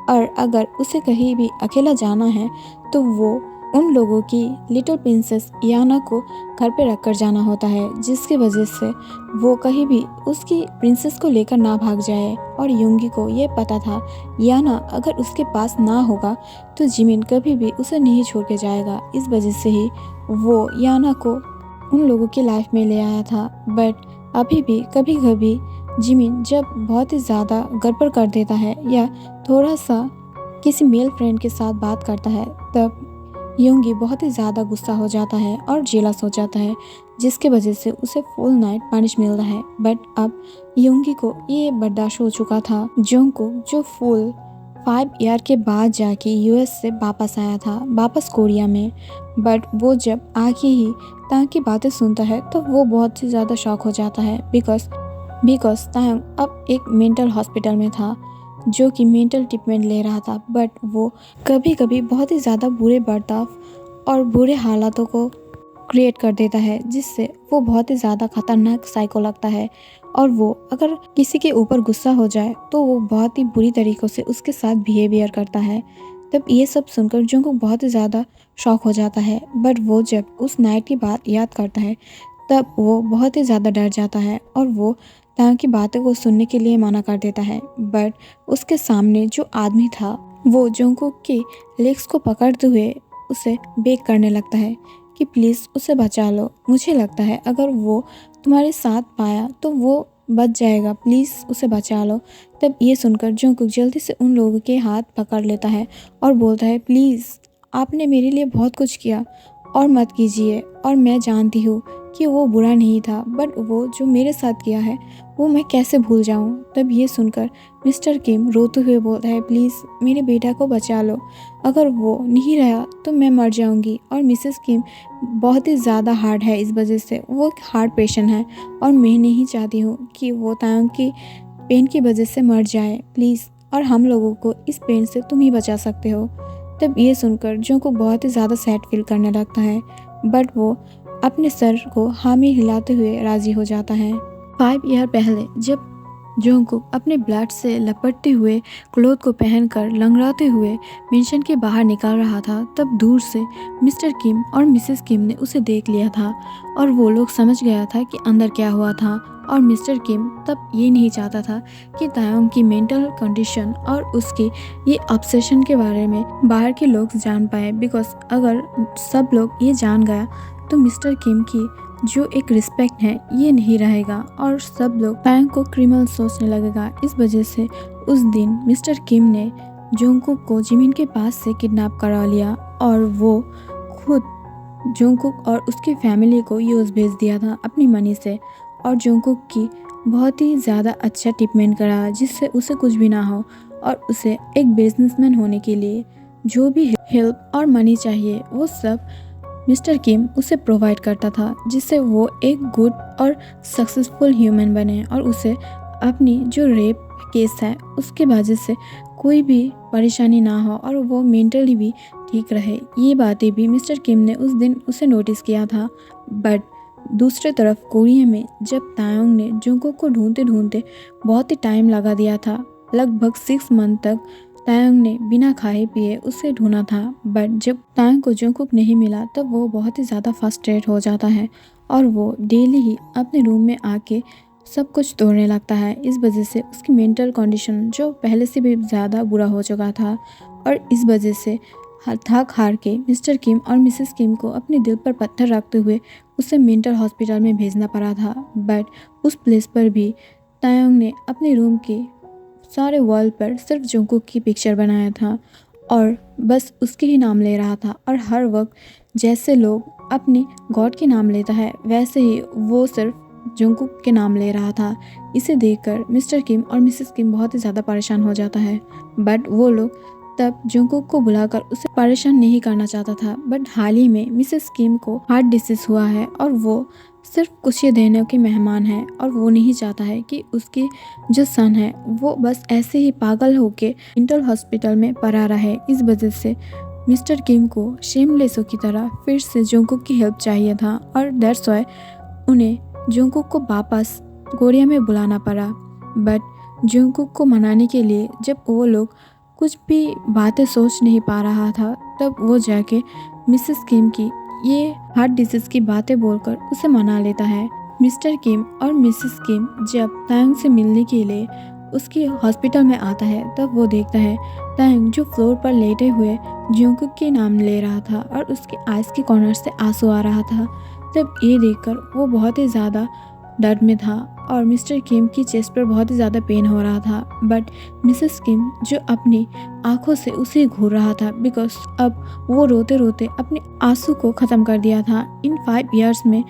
और अगर उसे कहीं भी अकेला जाना है तो वो उन लोगों की लिटिल प्रिंसेस याना को घर पे रख कर जाना होता है जिसकी वजह से वो कहीं भी उसकी प्रिंसेस को लेकर ना भाग जाए। और योंगी को ये पता था याना अगर उसके पास ना होगा तो जिमिन कभी भी उसे नहीं छोड़ के जाएगा, इस वजह से ही वो याना को उन लोगों की लाइफ में ले आया था। बट अभी भी कभी कभी जिमिन जब बहुत ही ज़्यादा गड़बड़ कर देता है या थोड़ा सा किसी मेल फ्रेंड के साथ बात करता है तब योंगी बहुत ही ज़्यादा गुस्सा हो जाता है और जेलस हो जाता है जिसके वजह से उसे फुल नाइट पनिश मिलता है। बट अब योंगी को ये बर्दाश्त हो चुका था। जोंगकुक जो फुल 5 ईयर के बाद जाके यूएस से वापस आया था, वापस कोरिया में। बट वो जब आके ही तांग की बातें सुनता है तो वो बहुत ही ज़्यादा शॉक हो जाता है बिकॉज तांग अब एक मेंटल हॉस्पिटल में था जो कि मेंटल ट्रीटमेंट ले रहा था। बट वो कभी कभी बहुत ही ज़्यादा बुरे बर्ताव और बुरे हालातों को क्रिएट कर देता है जिससे वो बहुत ही ज़्यादा खतरनाक साइको लगता है और वो अगर किसी के ऊपर गुस्सा हो जाए तो वो बहुत ही बुरी तरीक़ों से उसके साथ बिहेवियर करता है। तब ये सब सुनकर जोंगकुक बहुत ही ज़्यादा शॉक हो जाता है। बट वो जब उस नाइट की बात याद करता है तब वो बहुत ही ज़्यादा डर जाता है और वो तांग की बातों को सुनने के लिए मना कर देता है। बट उसके सामने जो आदमी था वो जोंगकुक के लेग्स को पकड़ते हुए उसे बेग करने लगता है कि प्लीज़ उसे बचा लो, मुझे लगता है अगर वो तुम्हारे साथ पाया तो वो बच जाएगा, प्लीज़ उसे बचा लो। तब ये सुनकर जंगकुक जल्दी से उन लोगों के हाथ पकड़ लेता है और बोलता है, प्लीज़ आपने मेरे लिए बहुत कुछ किया और मत कीजिए, और मैं जानती हूँ कि वो बुरा नहीं था, बट वो जो मेरे साथ किया है वो मैं कैसे भूल जाऊँ। तब ये सुनकर मिस्टर किम रोते हुए बोलता है, प्लीज़ मेरे बेटा को बचा लो, अगर वो नहीं रहा तो मैं मर जाऊँगी। और मिसेस किम बहुत ही ज़्यादा हार्ड है, इस वजह से वो एक हार्ट पेशेंट है और मैं नहीं चाहती हूँ कि वो तायोंग की पेन की वजह से मर जाए, प्लीज़, और हम लोगों को इस पेन से तुम ही बचा सकते हो। तब ये सुनकर जंगकुक बहुत ही ज़्यादा सैड फील करने लगता है, बट वो अपने सर को हाँ में हिलाते हुए राज़ी हो जाता है। 5 ईयर पहले जब जंगकुक अपने ब्लड से लपटते हुए क्लोथ को पहनकर लंगड़ाते हुए मेंशन के बाहर निकल रहा था, तब दूर से मिस्टर किम और मिसेस किम ने उसे देख लिया था और वो लोग समझ गया था कि अंदर क्या हुआ था। और मिस्टर किम तब ये नहीं चाहता था कि तायोंग की मेंटल कंडीशन और उसकी ये ऑब्सेशन के बारे में बाहर के लोग जान पाए, बिकॉज अगर सब लोग ये जान गया तो मिस्टर किम की जो एक रिस्पेक्ट है ये नहीं रहेगा और सब लोग तायोंग को क्रिमिनल सोचने लगेगा। इस वजह से उस दिन मिस्टर किम ने जंगकुक को जिमिन के पास से किडनैप करा लिया और वो खुद जंगकुक और उसकी फैमिली को यूएस भेज दिया था अपनी मनी से, और जंगकुक की बहुत ही ज़्यादा अच्छा ट्रीटमेंट करा जिससे उसे कुछ भी ना हो और उसे एक बिजनेसमैन होने के लिए जो भी हेल्प और मनी चाहिए वो सब मिस्टर किम उसे प्रोवाइड करता था, जिससे वो एक गुड और सक्सेसफुल ह्यूमन बने और उसे अपनी जो रेप केस है उसके वजह से कोई भी परेशानी ना हो और वो मेंटली भी ठीक रहे। ये बातें भी मिस्टर किम ने उस दिन उसे नोटिस किया था। बट दूसरी तरफ कोरिया में जब तायोंग ने जंगकुक को ढूंढते ढूंढते बहुत ही टाइम लगा दिया था, लगभग 6 मंथ तक तायोंग ने बिना खाए पिए उसे ढूंढा था, बट जब तायोंग को जंगकुक नहीं मिला तब वो बहुत ही ज़्यादा फ्रस्ट्रेट हो जाता है और वो डेली ही अपने रूम में आके सब कुछ तोड़ने लगता है। इस वजह से उसकी मेंटल कंडीशन जो पहले से भी ज़्यादा बुरा हो चुका था और इस वजह से थक हार के मिस्टर किम और मिसेस किम को अपने दिल पर पत्थर रखते हुए उसे मेंटल हॉस्पिटल में भेजना पड़ा था। बट उस प्लेस पर भी तायोंग ने अपने रूम के सारे वॉल पर सिर्फ जंगकुक की पिक्चर बनाया था और बस उसके ही नाम ले रहा था, और हर वक्त जैसे लोग अपने गॉड के नाम लेता है वैसे ही वो सिर्फ जंगकुक के नाम ले रहा था। इसे देखकर मिस्टर किम और मिसेस किम बहुत ही ज़्यादा परेशान हो जाता है, बट वो लोग तब जंगकुक को बुलाकर उसे परेशान नहीं करना चाहता था। बट हाल ही में मिसेस किम को हार्ट डिसीज हुआ है और वो सिर्फ कुछ ही दिनों के मेहमान है और वो नहीं चाहता है कि उसकी जो सन है वो बस ऐसे ही पागल होके मेंटल हॉस्पिटल में पड़ा रहे। इस वजह से मिस्टर किम को शेमलेसों की तरह फिर से जंगकुक की हेल्प चाहिए था और दैट्स व्हाई उन्हें जंगकुक को वापस कोरिया में बुलाना पड़ा। बट जंगकुक को मनाने के लिए जब वो लोग कुछ भी बातें सोच नहीं पा रहा था तब वो जाके मिसेस किम की ये हार्ट डिसीज की बातें बोलकर उसे मना लेता है। मिस्टर किम और मिसेस किम जब तायोंग से मिलने के लिए उसके हॉस्पिटल में आता है तब वो देखता है तायोंग जो फ्लोर पर लेटे हुए जंगकुक के नाम ले रहा था और उसके आइस के कॉर्नर से आंसू आ रहा था। तब ये देखकर वो बहुत ही ज़्यादा डर में था और मिस्टर किम की चेस्ट पर बहुत ही ज़्यादा पेन हो रहा था। बट मिसेस किम जो अपनी आंखों से उसे घूर रहा था बिकॉज अब वो रोते रोते अपने आंसू को ख़त्म कर दिया था। इन 5 इयर्स में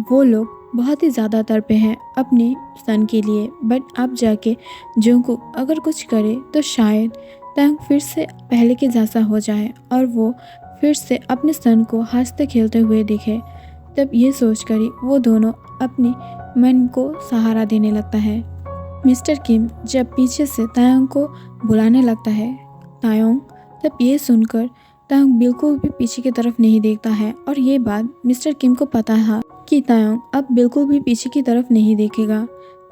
वो लोग बहुत ही ज़्यादा तड़पे हैं अपने सन के लिए, बट अब जाके जंगकुक अगर कुछ करे तो शायद तायोंग फिर से पहले के जैसा हो जाए और वो फिर से अपने सन को हंसते खेलते हुए दिखे। तब ये सोचकर ही वो दोनों अपने मन को सहारा देने लगता है। मिस्टर किम जब पीछे से तायोंग को बुलाने लगता है तायोंग, तब ये सुनकर तायोंग बिल्कुल भी पीछे की तरफ नहीं देखता है और ये बात मिस्टर किम को पता है कि तायोंग अब बिल्कुल भी पीछे की तरफ नहीं देखेगा।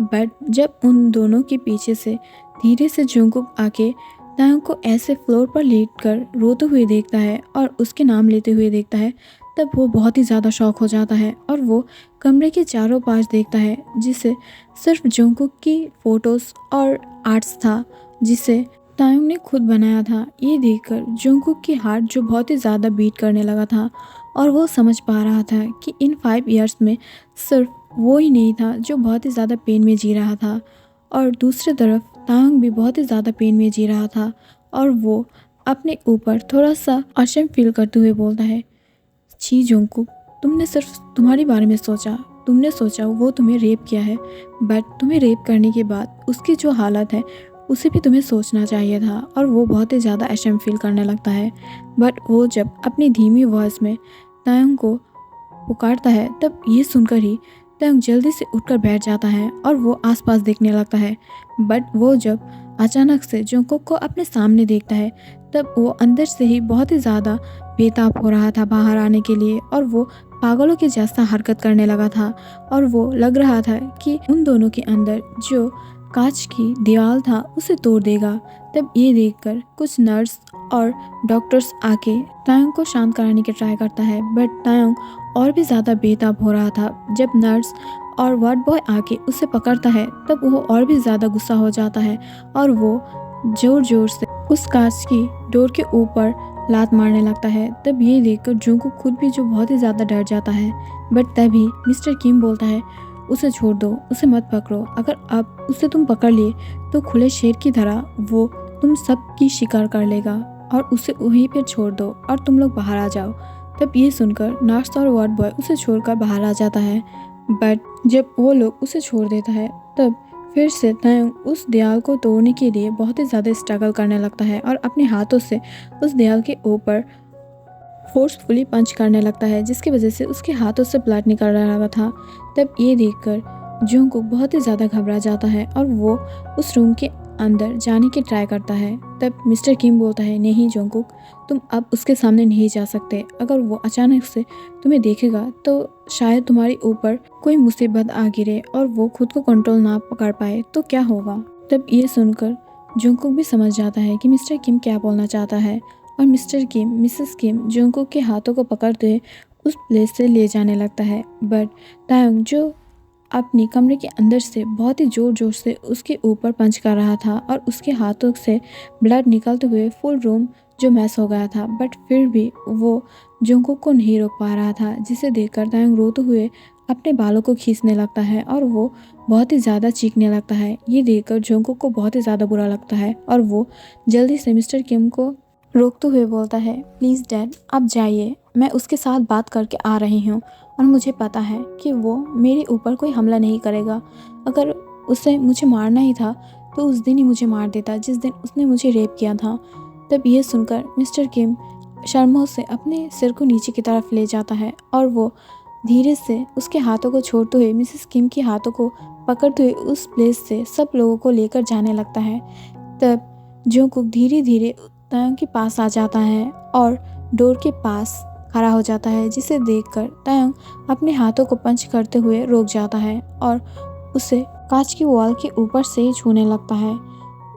बट जब उन दोनों के पीछे से धीरे से जंगकुक आके तायोंग को ऐसे फ्लोर पर लेटकर रोते हुए देखता है और उसके नाम लेते हुए देखता है तब वो बहुत ही ज़्यादा शॉक हो जाता है और वो कमरे के चारों पास देखता है जिसे सिर्फ जंगकुक की फ़ोटोज़ और आर्ट्स था जिसे तायोंग ने खुद बनाया था। ये देखकर जंगकुक की हार्ट जो बहुत ही ज़्यादा बीट करने लगा था और वो समझ पा रहा था कि इन 5 इयर्स में सिर्फ वो ही नहीं था जो बहुत ही ज़्यादा पेन में जी रहा था, और दूसरी तरफ तांग भी बहुत ही ज़्यादा पेन में जी रहा था। और वो अपने ऊपर थोड़ा सा अशम फील करते हुए बोलता है, छी जोंगकुक, तुमने सिर्फ तुम्हारे बारे में सोचा। तुमने सोचा वो तुम्हें रेप किया है, बट तुम्हें रेप करने के बाद उसकी जो हालत है उसे भी तुम्हें सोचना चाहिए था। और वो बहुत ही ज़्यादा अशम फील करने लगता है। बट वो जब अपनी धीमी वॉइस में तायंग को पुकारता है, तब ये सुनकर ही तायंग जल्दी से उठकर बैठ जाता है और वो आसपास देखने लगता है। बट वो जब अचानक से जोंगकुक को अपने सामने देखता है, तब वो अंदर से ही बहुत ही ज़्यादा बेताब हो रहा था बाहर आने के लिए, और वो पागलों के जैसा हरकत करने लगा था। और वो लग रहा था कि उन दोनों के अंदर जो कांच की दीवार था उसे तोड़ देगा। तब ये देखकर कुछ नर्स और डॉक्टर्स आके तायंग को शांत कराने की ट्राई करता है, बट तायंग और भी ज़्यादा बेताब हो रहा था। जब नर्स और वार्ड बॉय आके उसे पकड़ता है, तब वो और भी ज़्यादा गुस्सा हो जाता है और वो जोर जोर से उस कांच की डोर के ऊपर लात मारने लगता है। तब ये देखकर जोंगकुक खुद भी जो बहुत ही ज़्यादा डर जाता है। बट तभी मिस्टर किम बोलता है, उसे छोड़ दो, उसे मत पकड़ो। अगर अब उसे तुम पकड़ लिए तो खुले शेर की तरह वो तुम सब की शिकार कर लेगा, और उसे वहीं पर छोड़ दो और तुम लोग बाहर आ जाओ। तब ये सुनकर नर्स और वार्ड बॉय उसे छोड़कर बाहर आ जाता है। बट जब वो लोग उसे छोड़ देता है, तब फिर से तायंग उस दीवार को तोड़ने के लिए बहुत ही ज़्यादा स्ट्रगल करने लगता है और अपने हाथों से उस दीवार के ऊपर फोर्सफुली पंच करने लगता है, जिसकी वजह से उसके हाथों से ब्लड निकल रहा था। तब ये देखकर जोंगकुक बहुत ही ज़्यादा घबरा जाता है और वो उस रूम के अंदर जाने की ट्राई करता है। तब मिस्टर किम बोलता है, नहीं जोंगकुक, तुम अब उसके सामने नहीं जा सकते। अगर वो अचानक से तुम्हें देखेगा तो शायद तुम्हारे ऊपर कोई मुसीबत आ गिरे और वो खुद को कंट्रोल ना कर पाए तो क्या होगा। तब ये सुनकर जोंगकुक भी समझ जाता है कि मिस्टर किम क्या बोलना चाहता है, और मिस्टर किम मिसेस किम जोंगकुक के हाथों को पकड़ते हुए उस प्लेस से ले जाने लगता है। बट तायंग जो अपने कमरे के अंदर से बहुत ही जोर जोर से उसके ऊपर पंच कर रहा था और उसके हाथों से ब्लड निकलते हुए फुल रूम जो मैस हो गया था, बट फिर भी वो जोंगकुक को नहीं रोक पा रहा था, जिसे देखकर तायंग रोते हुए अपने बालों को खींचने लगता है और वो बहुत ही ज़्यादा चीखने लगता है। ये देखकर जोंगकुक को बहुत ही ज़्यादा बुरा लगता है और वो जल्दी से मिस्टर किम को रोकते हुए बोलता है, प्लीज़ डैड आप जाइए, मैं उसके साथ बात करके आ रही हूँ और मुझे पता है कि वो मेरे ऊपर कोई हमला नहीं करेगा। अगर उसे मुझे मारना ही था तो उस दिन ही मुझे मार देता जिस दिन उसने मुझे रेप किया था। तब ये सुनकर मिस्टर किम शर्मों से अपने सिर को नीचे की तरफ ले जाता है और वो धीरे से उसके हाथों को छोड़ते हुए मिसेस किम के हाथों को पकड़ते हुए उस प्लेस से सब लोगों को लेकर जाने लगता है। तब जोंगकुक धीरे धीरे तायंग के पास आ जाता है और डोर के पास खड़ा हो जाता है, जिसे देखकर तायंग अपने हाथों को पंच करते हुए रुक जाता है और उसे कांच की वॉल के ऊपर से ही छूने लगता है।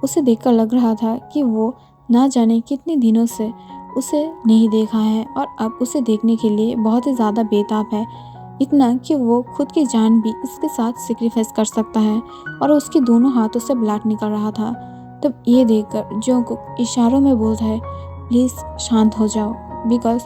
उसे देखकर लग रहा था कि वो ना जाने कितने दिनों से उसे नहीं देखा है और अब उसे देखने के लिए बहुत ही ज़्यादा बेताब है, इतना कि वो खुद की जान भी इसके साथ सेक्रीफाइस कर सकता है। और उसके दोनों हाथों से ब्लड निकल रहा था। तब ये देखकर जोंगकुक इशारों में बोलता है, प्लीज़ शांत हो जाओ, बिकॉज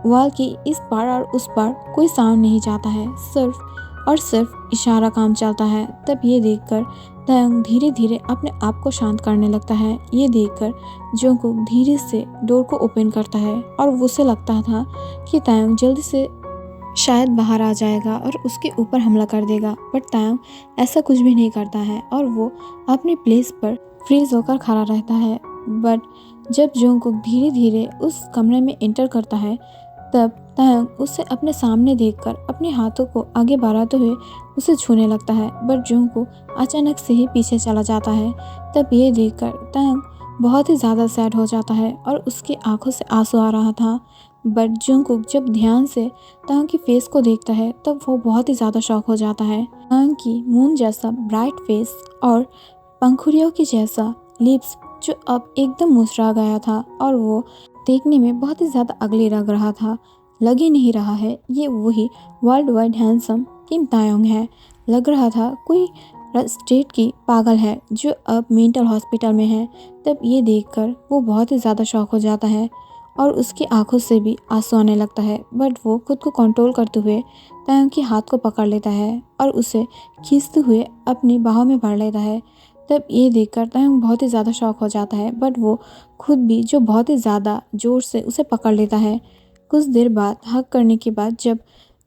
वॉल की इस पार और उस पार कोई साउंड नहीं जाता है, सिर्फ और सिर्फ इशारा काम चलता है। तब ये देखकर तायंग धीरे धीरे अपने आप को शांत करने लगता है। ये देखकर जोंगकुक धीरे से डोर को ओपन करता है और उसे लगता था कि तायंग जल्दी से शायद बाहर आ जाएगा और उसके ऊपर हमला कर देगा, बट तायंग ऐसा कुछ भी नहीं करता है और वो अपने प्लेस पर फ्रीज होकर खड़ा रहता है। बट जब जोंगकुक धीरे धीरे उस कमरे में एंटर करता है, तब तायंग उसे अपने सामने देखकर अपने हाथों को आगे बढ़ाते हुए उसे छूने लगता है, बट जोंगकुक अचानक से ही पीछे चला जाता है। तब ये देखकर तायंग बहुत ही ज़्यादा सैड हो जाता है और उसकी आंखों से आंसू आ रहा था। बट जोंगकुक जब ध्यान से तायंग की फेस को देखता है, तब वो बहुत ही ज़्यादा शॉक हो जाता है। तायंग की मून जैसा ब्राइट फेस और पंखुड़ियों की जैसा लिप्स जो अब एकदम मुस्कुरा गया था और वो देखने में बहुत ही ज़्यादा अगली लग रहा था। लग ही नहीं रहा है ये वही वर्ल्ड वाइड हैंडसम किम तायंग है। लग रहा था कोई स्टेट की पागल है जो अब मेंटल हॉस्पिटल में है। तब ये देखकर वो बहुत ही ज़्यादा शॉक हो जाता है और उसकी आंखों से भी आंसू आने लगता है। बट वो खुद को कंट्रोल करते हुए तायंग के हाथ को पकड़ लेता है और उसे खींचते हुए अपनी बाहों में भर लेता है। तब ये देखकर तायंग बहुत ही ज़्यादा शॉक हो जाता है, बट वो खुद भी जो बहुत ही ज़्यादा ज़ोर से उसे पकड़ लेता है। कुछ देर बाद हग करने के बाद जब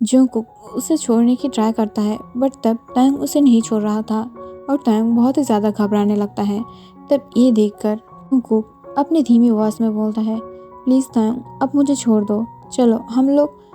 जंगकुक उसे छोड़ने की ट्राई करता है, बट तब तायंग उसे नहीं छोड़ रहा था और तायंग बहुत ही ज़्यादा घबराने लगता है। तब ये देखकर जंगकुक अपनी धीमी आवाज़ में बोलता है, प्लीज़ तायंग, अब मुझे छोड़ दो, चलो हम लोग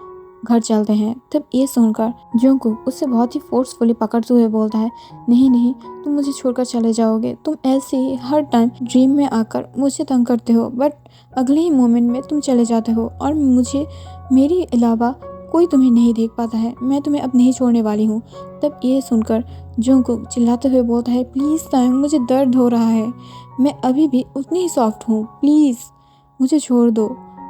घर चलते हैं। तब ये सुनकर जंगकुक उससे बहुत ही फोर्सफुली पकड़ते हुए बोलता है, नहीं नहीं, तुम मुझे छोड़कर चले जाओगे। तुम ऐसे ही हर टाइम ड्रीम में आकर मुझे तंग करते हो, बट अगले ही मोमेंट में तुम चले जाते हो और मुझे मेरे अलावा कोई तुम्हें नहीं देख पाता है। मैं तुम्हें अब नहीं छोड़ने वाली हूँ। तब ये सुनकर जंगकुक चिल्लाते हुए बोलता है, प्लीज़ तायंग, मुझे दर्द हो रहा है, मैं अभी भी उतनी ही सॉफ्ट हूँ, प्लीज़ मुझे छोड़ दो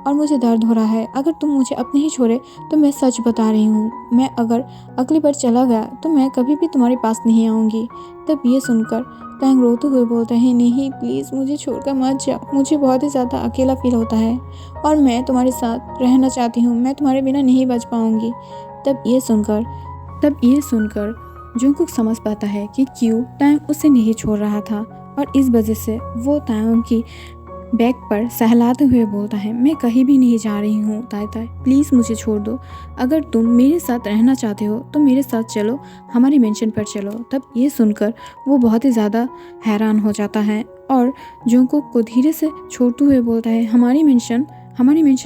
और मुझे दर्द हो रहा है। अगर तुम मुझे अब नहीं छोड़े तो मैं सच बता रही हूँ, मैं अगर अगली बार चला गया तो मैं कभी भी तुम्हारे पास नहीं आऊँगी। तब ये सुनकर तायंग रोते हुए बोलते हैं, नहीं प्लीज़ मुझे छोड़कर मत जाओ, मुझे बहुत ही ज़्यादा अकेला फील होता है और मैं तुम्हारे साथ रहना चाहती हूँ, मैं तुम्हारे बिना नहीं बच पाऊँगी। तब ये सुनकर जंगकुक समझ पाता है कि क्यों तायंग उसे नहीं छोड़ रहा था और इस वजह से वो तायंग की बैग पर सहलाते हुए बोलता है, मैं कहीं भी नहीं जा रही हूँ ताई ताई, प्लीज़ मुझे छोड़ दो। अगर तुम मेरे साथ रहना चाहते हो तो मेरे साथ चलो, हमारी मेंशन पर चलो। तब ये सुनकर वो बहुत ही ज़्यादा हैरान हो जाता है और जंगकुक को धीरे से छोड़ते हुए बोलता है, हमारी मेंशन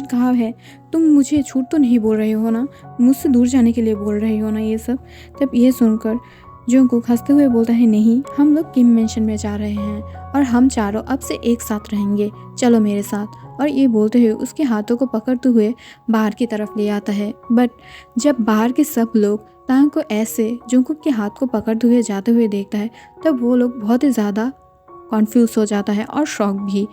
कहाँ है? तुम मुझे छूट तो नहीं बोल रहे हो ना, मुझसे दूर जाने के लिए बोल रहे हो ना ये सब। तब ये सुनकर जंगकुक हंसते हुए बोलता है, नहीं, हम लोग किम मेंशन में जा रहे हैं और हम चारों अब से एक साथ रहेंगे, चलो मेरे साथ। और ये बोलते हुए उसके हाथों को पकड़ते हुए बाहर की तरफ ले आता है। बट जब बाहर के सब लोग तायंग को ऐसे जंगकुक के हाथ को पकड़ते हुए जाते हुए देखता है, तब वो लोग बहुत ही ज़्यादा कॉन्फ्यूज हो जाता है और शॉक भी,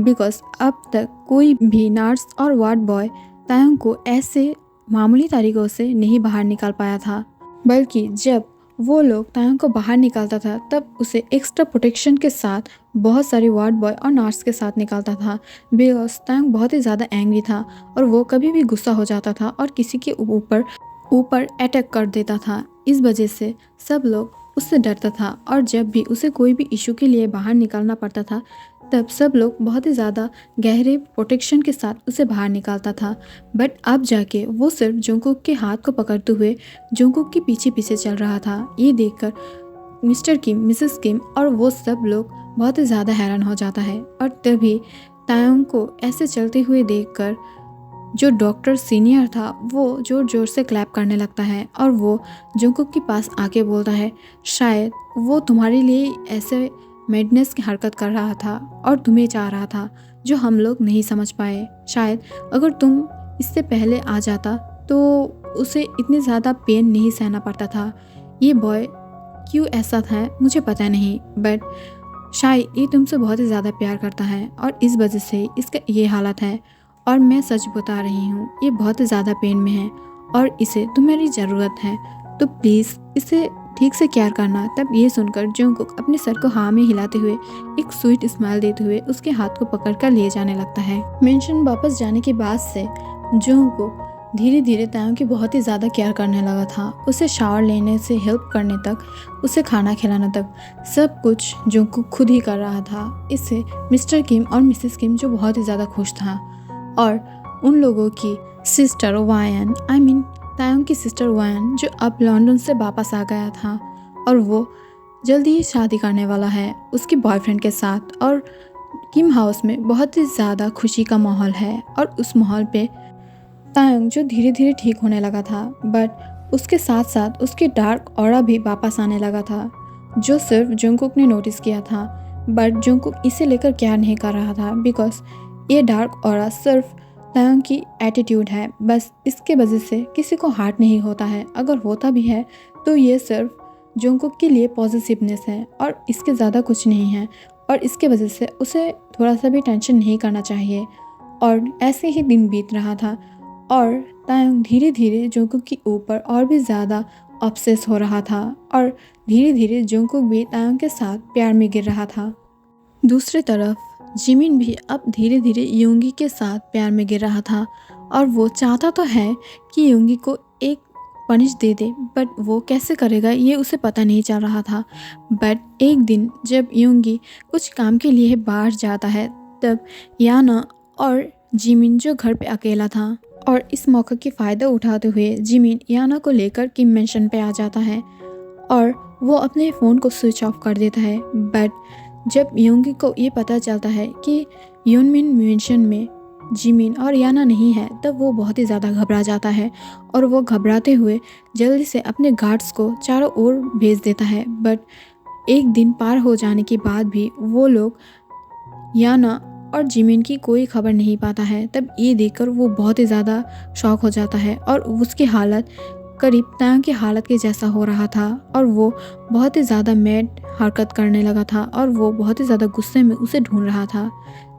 बिकॉज अब तक कोई भी नर्स और वार्ड बॉय तायंग को ऐसे मामूली तरीक़ों से नहीं बाहर निकाल पाया था, बल्कि जब वो लोग तायंग को बाहर निकालता था तब उसे एक्स्ट्रा प्रोटेक्शन के साथ बहुत सारे वार्ड बॉय और नर्स के साथ निकालता था, बिकॉज तायंग बहुत ही ज़्यादा एंग्री था और वो कभी भी गुस्सा हो जाता था और किसी के ऊपर अटैक कर देता था। इस वजह से सब लोग उससे डरता था और जब भी उसे कोई भी इशू के लिए बाहर निकालना पड़ता था तब सब लोग बहुत ही ज़्यादा गहरे प्रोटेक्शन के साथ उसे बाहर निकालता था। बट अब जाके वो सिर्फ जंगकुक के हाथ को पकड़ते हुए जंगकुक के पीछे पीछे चल रहा था। ये देखकर मिस्टर किम, मिसेस किम और वो सब लोग बहुत ही ज़्यादा हैरान हो जाता है और तभी तायंग को ऐसे चलते हुए देखकर जो डॉक्टर सीनियर था वो जोर जोर से क्लैप करने लगता है और वो जंगकुक के पास आके बोलता है, शायद वो तुम्हारे लिए ऐसे मैडनेस की हरकत कर रहा था और तुम्हें चाह रहा था जो हम लोग नहीं समझ पाए। शायद अगर तुम इससे पहले आ जाता तो उसे इतनी ज़्यादा पेन नहीं सहना पड़ता था। ये बॉय क्यों ऐसा था मुझे पता नहीं, बट शायद ये तुमसे बहुत ही ज़्यादा प्यार करता है और इस वजह से इसका ये हालत है। और मैं सच बता रही हूँ, ये बहुत ही ज़्यादा पेन में है और इसे तुम्हारी ज़रूरत है, तो प्लीज़ इसे ठीक से केयर करना। तब ये सुनकर जंगकुक अपने सर को हाँ में हिलाते हुए एक स्वीट स्माइल देते हुए उसके हाथ को पकड़कर ले जाने लगता है। मेंशन वापस जाने के बाद से जंगकुक धीरे धीरे तायंग की बहुत ही ज़्यादा केयर करने लगा था। उसे शावर लेने से हेल्प करने तक, उसे खाना खिलाना तक, सब कुछ जंगकुक खुद ही कर रहा था। इससे मिस्टर किम और मिसेस किम जो बहुत ही ज़्यादा खुश था और उन लोगों की सिस्टर वायन, तायंग की सिस्टर वायन जो अब लंदन से वापस आ गया था और वो जल्दी ही शादी करने वाला है उसके बॉयफ्रेंड के साथ। और किम हाउस में बहुत ही ज़्यादा खुशी का माहौल है और उस माहौल पे तायंग जो धीरे धीरे ठीक होने लगा था, बट उसके साथ साथ उसके डार्क ऑरा भी वापस आने लगा था जो सिर्फ जंगकुक ने नोटिस किया था। बट जंगकुक इसे लेकर केयर नहीं कर रहा था, बिकॉज ये डार्क ऑरा सिर्फ तायंग की एटीट्यूड है, बस इसके वजह से किसी को हार्ट नहीं होता है। अगर होता भी है तो ये सिर्फ जंगकुक के लिए पॉजिटिवनेस है और इसके ज़्यादा कुछ नहीं है और इसके वजह से उसे थोड़ा सा भी टेंशन नहीं करना चाहिए। और ऐसे ही दिन बीत रहा था और तायंग धीरे धीरे जंगकुक के ऊपर और भी ज़्यादा ऑब्सेस हो रहा था और धीरे धीरे जंगकुक भी तायंग के साथ प्यार में गिर रहा था। दूसरी तरफ जिमिन भी अब धीरे धीरे योंगी के साथ प्यार में गिर रहा था और वो चाहता तो है कि योंगी को एक पनिश दे दे, बट वो कैसे करेगा ये उसे पता नहीं चल रहा था। बट एक दिन जब योंगी कुछ काम के लिए बाहर जाता है, तब याना और जिमिन जो घर पे अकेला था, और इस मौके की फ़ायदा उठाते हुए जिमिन याना को लेकर किम मेंशन पे आ जाता है और वो अपने फ़ोन को स्विच ऑफ कर देता है। बट जब योंगी को ये पता चलता है कि योनमिन मेंशन में जिमिन और याना नहीं है, तब वो बहुत ही ज़्यादा घबरा जाता है और वो घबराते हुए जल्दी से अपने गार्ड्स को चारों ओर भेज देता है। बट एक दिन पार हो जाने के बाद भी वो लोग याना और जिमिन की कोई खबर नहीं पाता है। तब ये देखकर वो बहुत ही ज़्यादा शॉक हो जाता है और उसकी हालत करीब तांग की हालत के जैसा हो रहा था और वो बहुत ही ज़्यादा मैड हरकत करने लगा था और वो बहुत ही ज़्यादा गुस्से में उसे ढूंढ रहा था।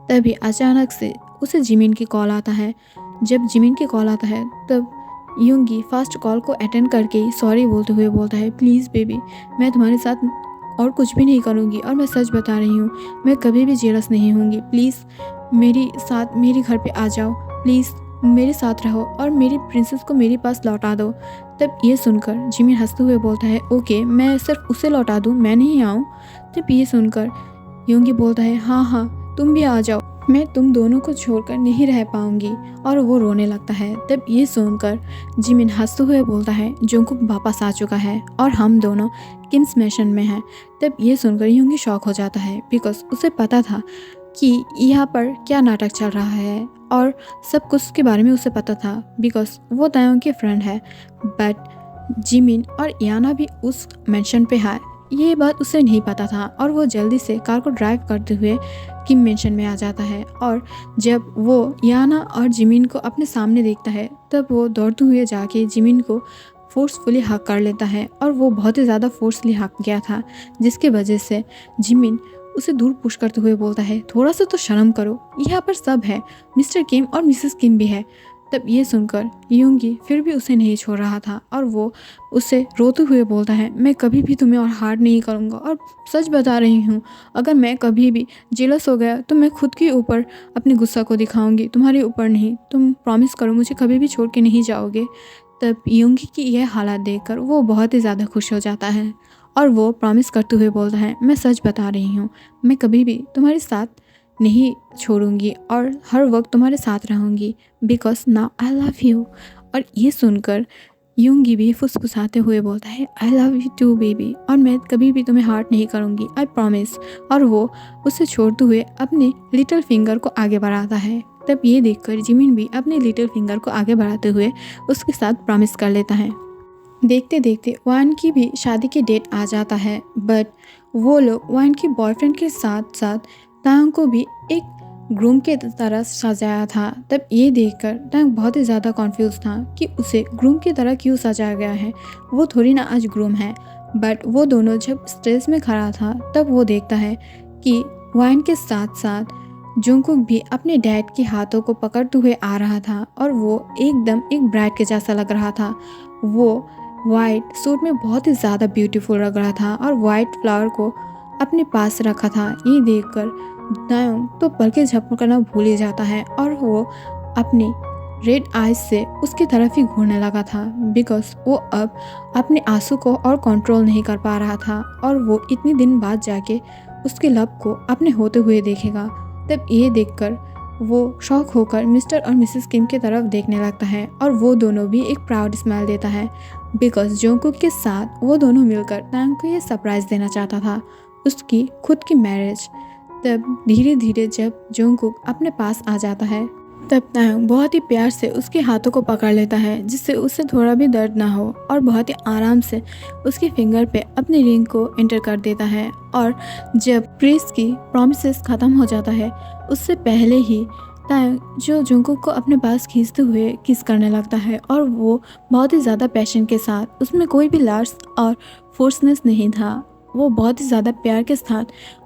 तभी अचानक से उसे जिमिन की कॉल आता है। जब जिमिन की कॉल आता है, तब योंगी फास्ट कॉल को अटेंड करके सॉरी बोलते हुए बोलता है, प्लीज़ बेबी, मैं तुम्हारे साथ और कुछ भी नहीं करूँगी और मैं सच बता रही हूँ, मैं कभी भी जेलस नहीं होंगी। प्लीज़ मेरे साथ मेरे घर पे आ जाओ, प्लीज़ मेरे साथ रहो और मेरी प्रिंसेस को मेरे पास लौटा दो। तब ये सुनकर जिमिन हंसते हुए बोलता है, ओके, मैं सिर्फ उसे लौटा दूँ, मैं नहीं आऊँ। तब ये सुनकर योंगी बोलता है, हाँ हाँ तुम भी आ जाओ, मैं तुम दोनों को छोड़कर नहीं रह पाऊंगी, और वो रोने लगता है। तब ये सुनकर जिमिन हंसते हुए बोलता है, जोंगकुक वापस आ चुका है और हम दोनों किम्स मैंशन में हैं। तब ये सुनकर योंगी शॉक हो जाता है, बिकॉज उसे पता था कि यहाँ पर क्या नाटक चल रहा है और सब कुछ के बारे में उसे पता था, बिकॉज वो तायोंग के फ्रेंड है। बट जिमिन और याना भी उस मैंशन पे है, ये बात उसे नहीं पता था और वो जल्दी से कार को ड्राइव करते हुए किम मेंशन में आ जाता है। और जब वो याना और जिमिन को अपने सामने देखता है, तब वो दौड़ते हुए जाके जिमिन को फोर्सफुली हक कर लेता है और वो बहुत ही ज़्यादा फोर्सफुली हक गया था, जिसके वजह से जिमिन उसे दूर पुश करते हुए बोलता है, थोड़ा सा तो शर्म करो, यहाँ पर सब है, मिस्टर किम और मिसेस किम भी है। तब ये सुनकर योंगी फिर भी उसे नहीं छोड़ रहा था और वो उसे रोते हुए बोलता है, मैं कभी भी तुम्हें और हार्ड नहीं करूँगा और सच बता रही हूँ, अगर मैं कभी भी जेलस हो गया तो मैं खुद के ऊपर अपने गुस्सा को दिखाऊंगी, तुम्हारे ऊपर नहीं। तुम प्रॉमिस करो मुझे कभी भी छोड़ के नहीं जाओगे। तब योंगी की यह हालत देखकर वो बहुत ही ज़्यादा खुश हो जाता है और वो प्रॉमिस करते हुए बोलता है, मैं सच बता रही हूँ, मैं कभी भी तुम्हारे साथ नहीं छोड़ूंगी और हर वक्त तुम्हारे साथ रहूंगी, because now I love you. और ये सुनकर योंगी भी फुसफुसाते हुए बोलता है, I love you too baby, और मैं कभी भी तुम्हें हार्ट नहीं करूंगी, आई प्रॉमिस। और वो उसे छोड़ते हुए अपने लिटिल फिंगर को आगे बढ़ाता है। तब ये देखकर जिमिन भी अपने लिटिल फिंगर को आगे बढ़ाते हुए उसके साथ प्रॉमिस कर लेता है। देखते देखते वान की भी शादी की डेट आ जाता है, बट वो लोग वान की बॉयफ्रेंड के साथ साथ तांग को भी एक ग्रूम के तरह सजाया था। तब ये देखकर तांग बहुत ही ज़्यादा कॉन्फ्यूज था कि उसे ग्रूम की तरह क्यों सजाया गया है, वो थोड़ी ना आज ग्रूम है। बट वो दोनों जब स्टेज में खड़ा था, तब वो देखता है कि वान के साथ साथ जोंगकुक भी अपने डैड के हाथों को पकड़ते हुए आ रहा था और वो एकदम एक ब्राइड के जैसा लग रहा था। वो वाइट सूट में बहुत ही ज़्यादा ब्यूटीफुल लग रहा था और वाइट फ्लावर को अपने पास रखा था। ये देखकर तायोंग तो पलकें झपकना भूल ही जाता है और वो अपनी रेड आइज से उसकी तरफ ही घूरने लगा था, बिकॉज वो अब अपने आंसू को और कंट्रोल नहीं कर पा रहा था और वो इतने दिन बाद जाके उसके लब को अपने होते हुए देखेगा। तब ये देखकर वो शॉक होकर मिस्टर और मिसेस किम की तरफ देखने लगता है और वो दोनों भी एक प्राउड स्माइल देता है, बिकॉज जोंगकुक के साथ वो दोनों मिलकर तांग को ये सरप्राइज देना चाहता था, उसकी खुद की मैरिज। तब धीरे धीरे जब जोंगकुक अपने पास आ जाता है, तब तांग बहुत ही प्यार से उसके हाथों को पकड़ लेता है जिससे उसे थोड़ा भी दर्द ना हो और बहुत ही आराम से उसके फिंगर पे अपनी रिंग को एंटर कर देता है। और जब प्रीस की प्रॉमिसेस ख़त्म हो जाता है, उससे पहले ही तांग जो जोंगकुक को अपने पास खींचते हुए किस करने लगता है और वो बहुत ही ज़्यादा पैशन के साथ, उसमें कोई भी लार्स और फोर्सनेस नहीं था, वो बहुत ही ज़्यादा प्यार के साथ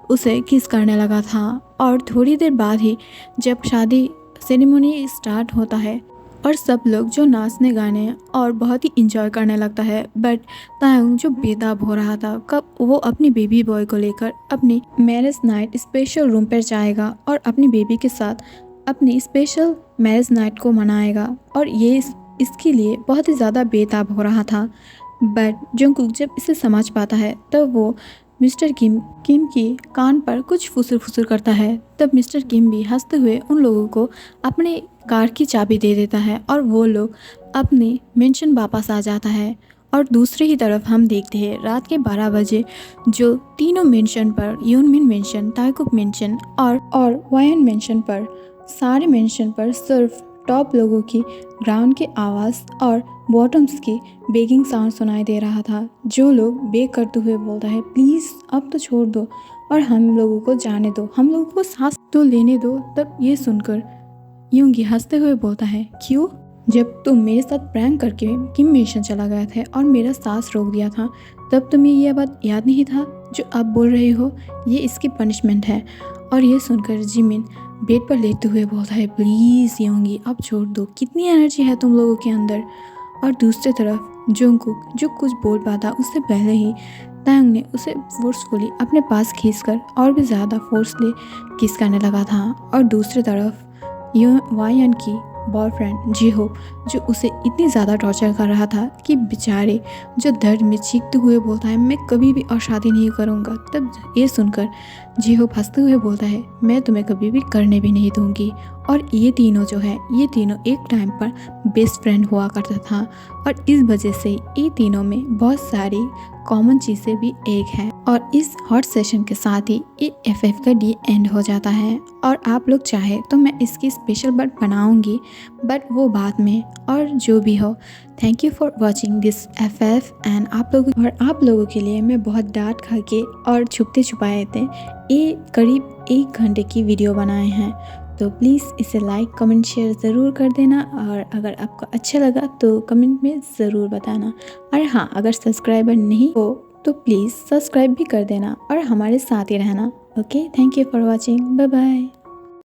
उसे किस करने लगा था। और थोड़ी देर बाद ही जब शादी सेरेमनी स्टार्ट होता है, और सब लोग जो नाचने गाने और बहुत ही इंजॉय करने लगता है। बट तायंग जो बेताब हो रहा था कब वो अपनी बेबी बॉय को लेकर अपनी मैरिज नाइट स्पेशल रूम पर जाएगा और अपनी बेबी के साथ अपनी स्पेशल मैरिज नाइट को मनाएगा, और ये इसके लिए बहुत ही ज़्यादा बेताब हो रहा था। बट जंगकुक जब इसे समझ पाता है तब वो मिस्टर किम की कान पर कुछ फुसुर फुसुर करता है। तब मिस्टर किम भी हंसते हुए उन लोगों को अपने कार की चाबी दे देता है और वो लोग अपने मेंशन वापस आ जाता है। और दूसरी ही तरफ हम देखते हैं रात के 12 बजे जो तीनों मेंशन पर, यूनमिन मेंशन, ताइकुक मेंशन और वायन मेंशन पर, सारे मेंशन पर सिर्फ टॉप लोगों की ग्राउंड की आवाज़ और बॉटम्स की बेगिंग साउंड सुनाई दे रहा था। जो लोग बेग करते हुए बोलता है प्लीज़ अब तो छोड़ दो और हम लोगों को जाने दो, हम लोगों को सांस तो लेने दो। तब ये सुनकर यूंगी हंसते हुए बोलता है क्यों? जब तुम मेरे साथ प्रैंक करके किम मेंशन चला गया था और मेरा सांस रोक दिया था तब तुम्हें यह बात याद नहीं था जो अब बोल रहे हो? ये इसकी पनिशमेंट है। और ये सुनकर जिमिन बेड पर लेटते हुए बोलता है प्लीज़ योंगी अब छोड़ दो, कितनी एनर्जी है तुम लोगों के अंदर। और दूसरी तरफ जंगकुक जो कुछ बोल पाता उससे पहले ही तायंग ने उसे फोर्सफुली अपने पास खींचकर और भी ज़्यादा फोर्सली किस करने लगा था। और दूसरी तरफ वायन की बॉयफ्रेंड जिहो जो उसे इतनी ज़्यादा टॉर्चर कर रहा था कि बेचारे जो दर्द में चीखते हुए बोलता है मैं कभी भी और शादी नहीं करूँगा। तब ये सुनकर जिहो हंसते हुए बोलता है मैं तुम्हें कभी भी करने भी नहीं दूँगी। और ये तीनों जो है ये तीनों एक टाइम पर बेस्ट फ्रेंड हुआ करता था और इस वजह से ये तीनों में बहुत सारी कॉमन चीज़ें भी एक है। और इस हॉट सेशन के साथ ही ये FF का डे एंड हो जाता है। और आप लोग चाहे तो मैं इसकी स्पेशल पार्ट बनाऊंगी बट वो बाद में। और जो भी हो thank you for watching this FF and आप लोगों के लिए मैं बहुत डांट खा के और छुपते छुपाए थे ये करीब 1 घंटे की वीडियो बनाए हैं। तो प्लीज़ इसे लाइक कमेंट शेयर ज़रूर कर देना और अगर आपको अच्छा लगा तो कमेंट में ज़रूर बताना। और हाँ, अगर सब्सक्राइबर नहीं हो तो प्लीज़ सब्सक्राइब भी कर देना और हमारे साथ ही रहना। Okay, thank you for watching, bye bye.